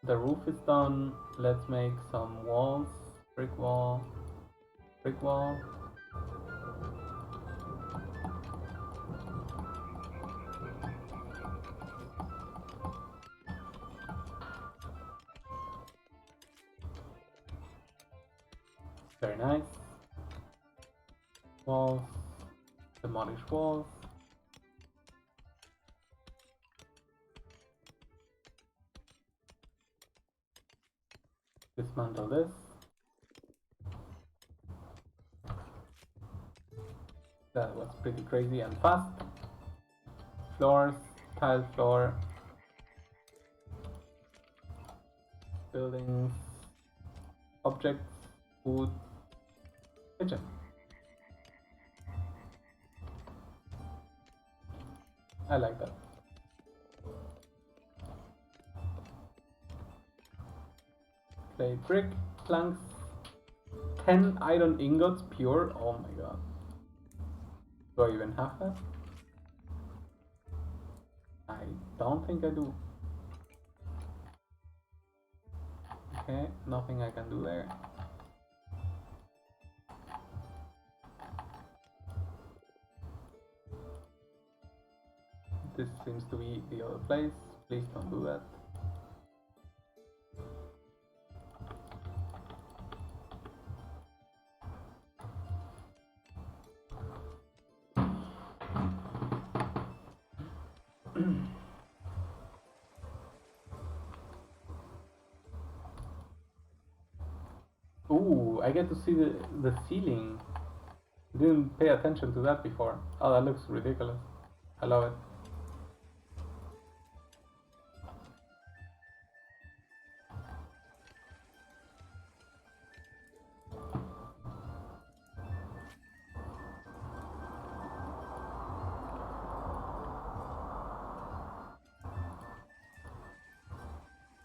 S1: the roof is done. Let's make some walls. Brick wall, brick wall. Very nice. Walls, demolish walls. Dismantle this. That was pretty crazy and fast. Floors, tile floor. Buildings, objects, food, kitchen. I like that. Clay brick, planks, 10 iron ingots pure. Oh my god. Do I even have that? I don't think I do. Okay, nothing I can do there. This seems to be the other place. Please don't do that. Ooh, I get to see the ceiling. Didn't pay attention to that before. Oh, that looks ridiculous. I love it.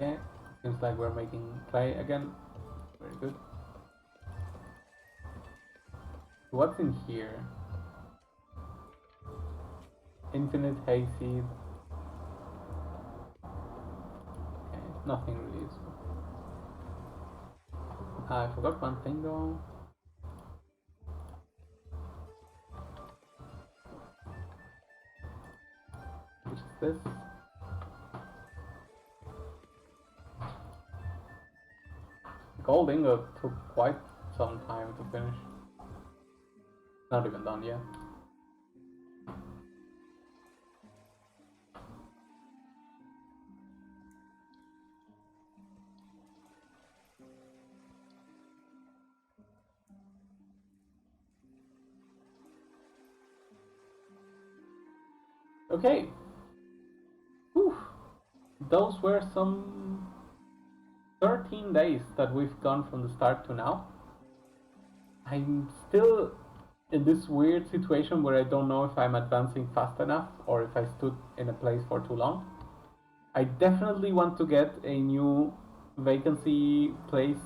S1: Okay, seems like we're making clay again. Very good. What's in here? Infinite hayseed. Okay, nothing really useful. I forgot one thing though. Which is this. Gold ingot took quite some time to finish. Not even done yet. Okay. those were some 13 days that we've gone from the start to now. I'm still in this weird situation where I don't know if I'm advancing fast enough or if I stood in a place for too long. I definitely want to get a new vacancy place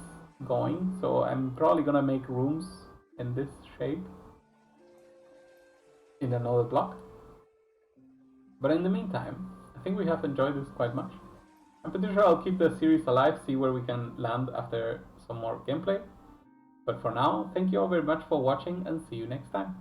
S1: going, so I'm probably gonna make rooms in this shape in another block. But in the meantime, I think we have enjoyed this quite much. I'm pretty sure I'll keep the series alive, see where we can land after some more gameplay. But for now, thank you all very much for watching and see you next time.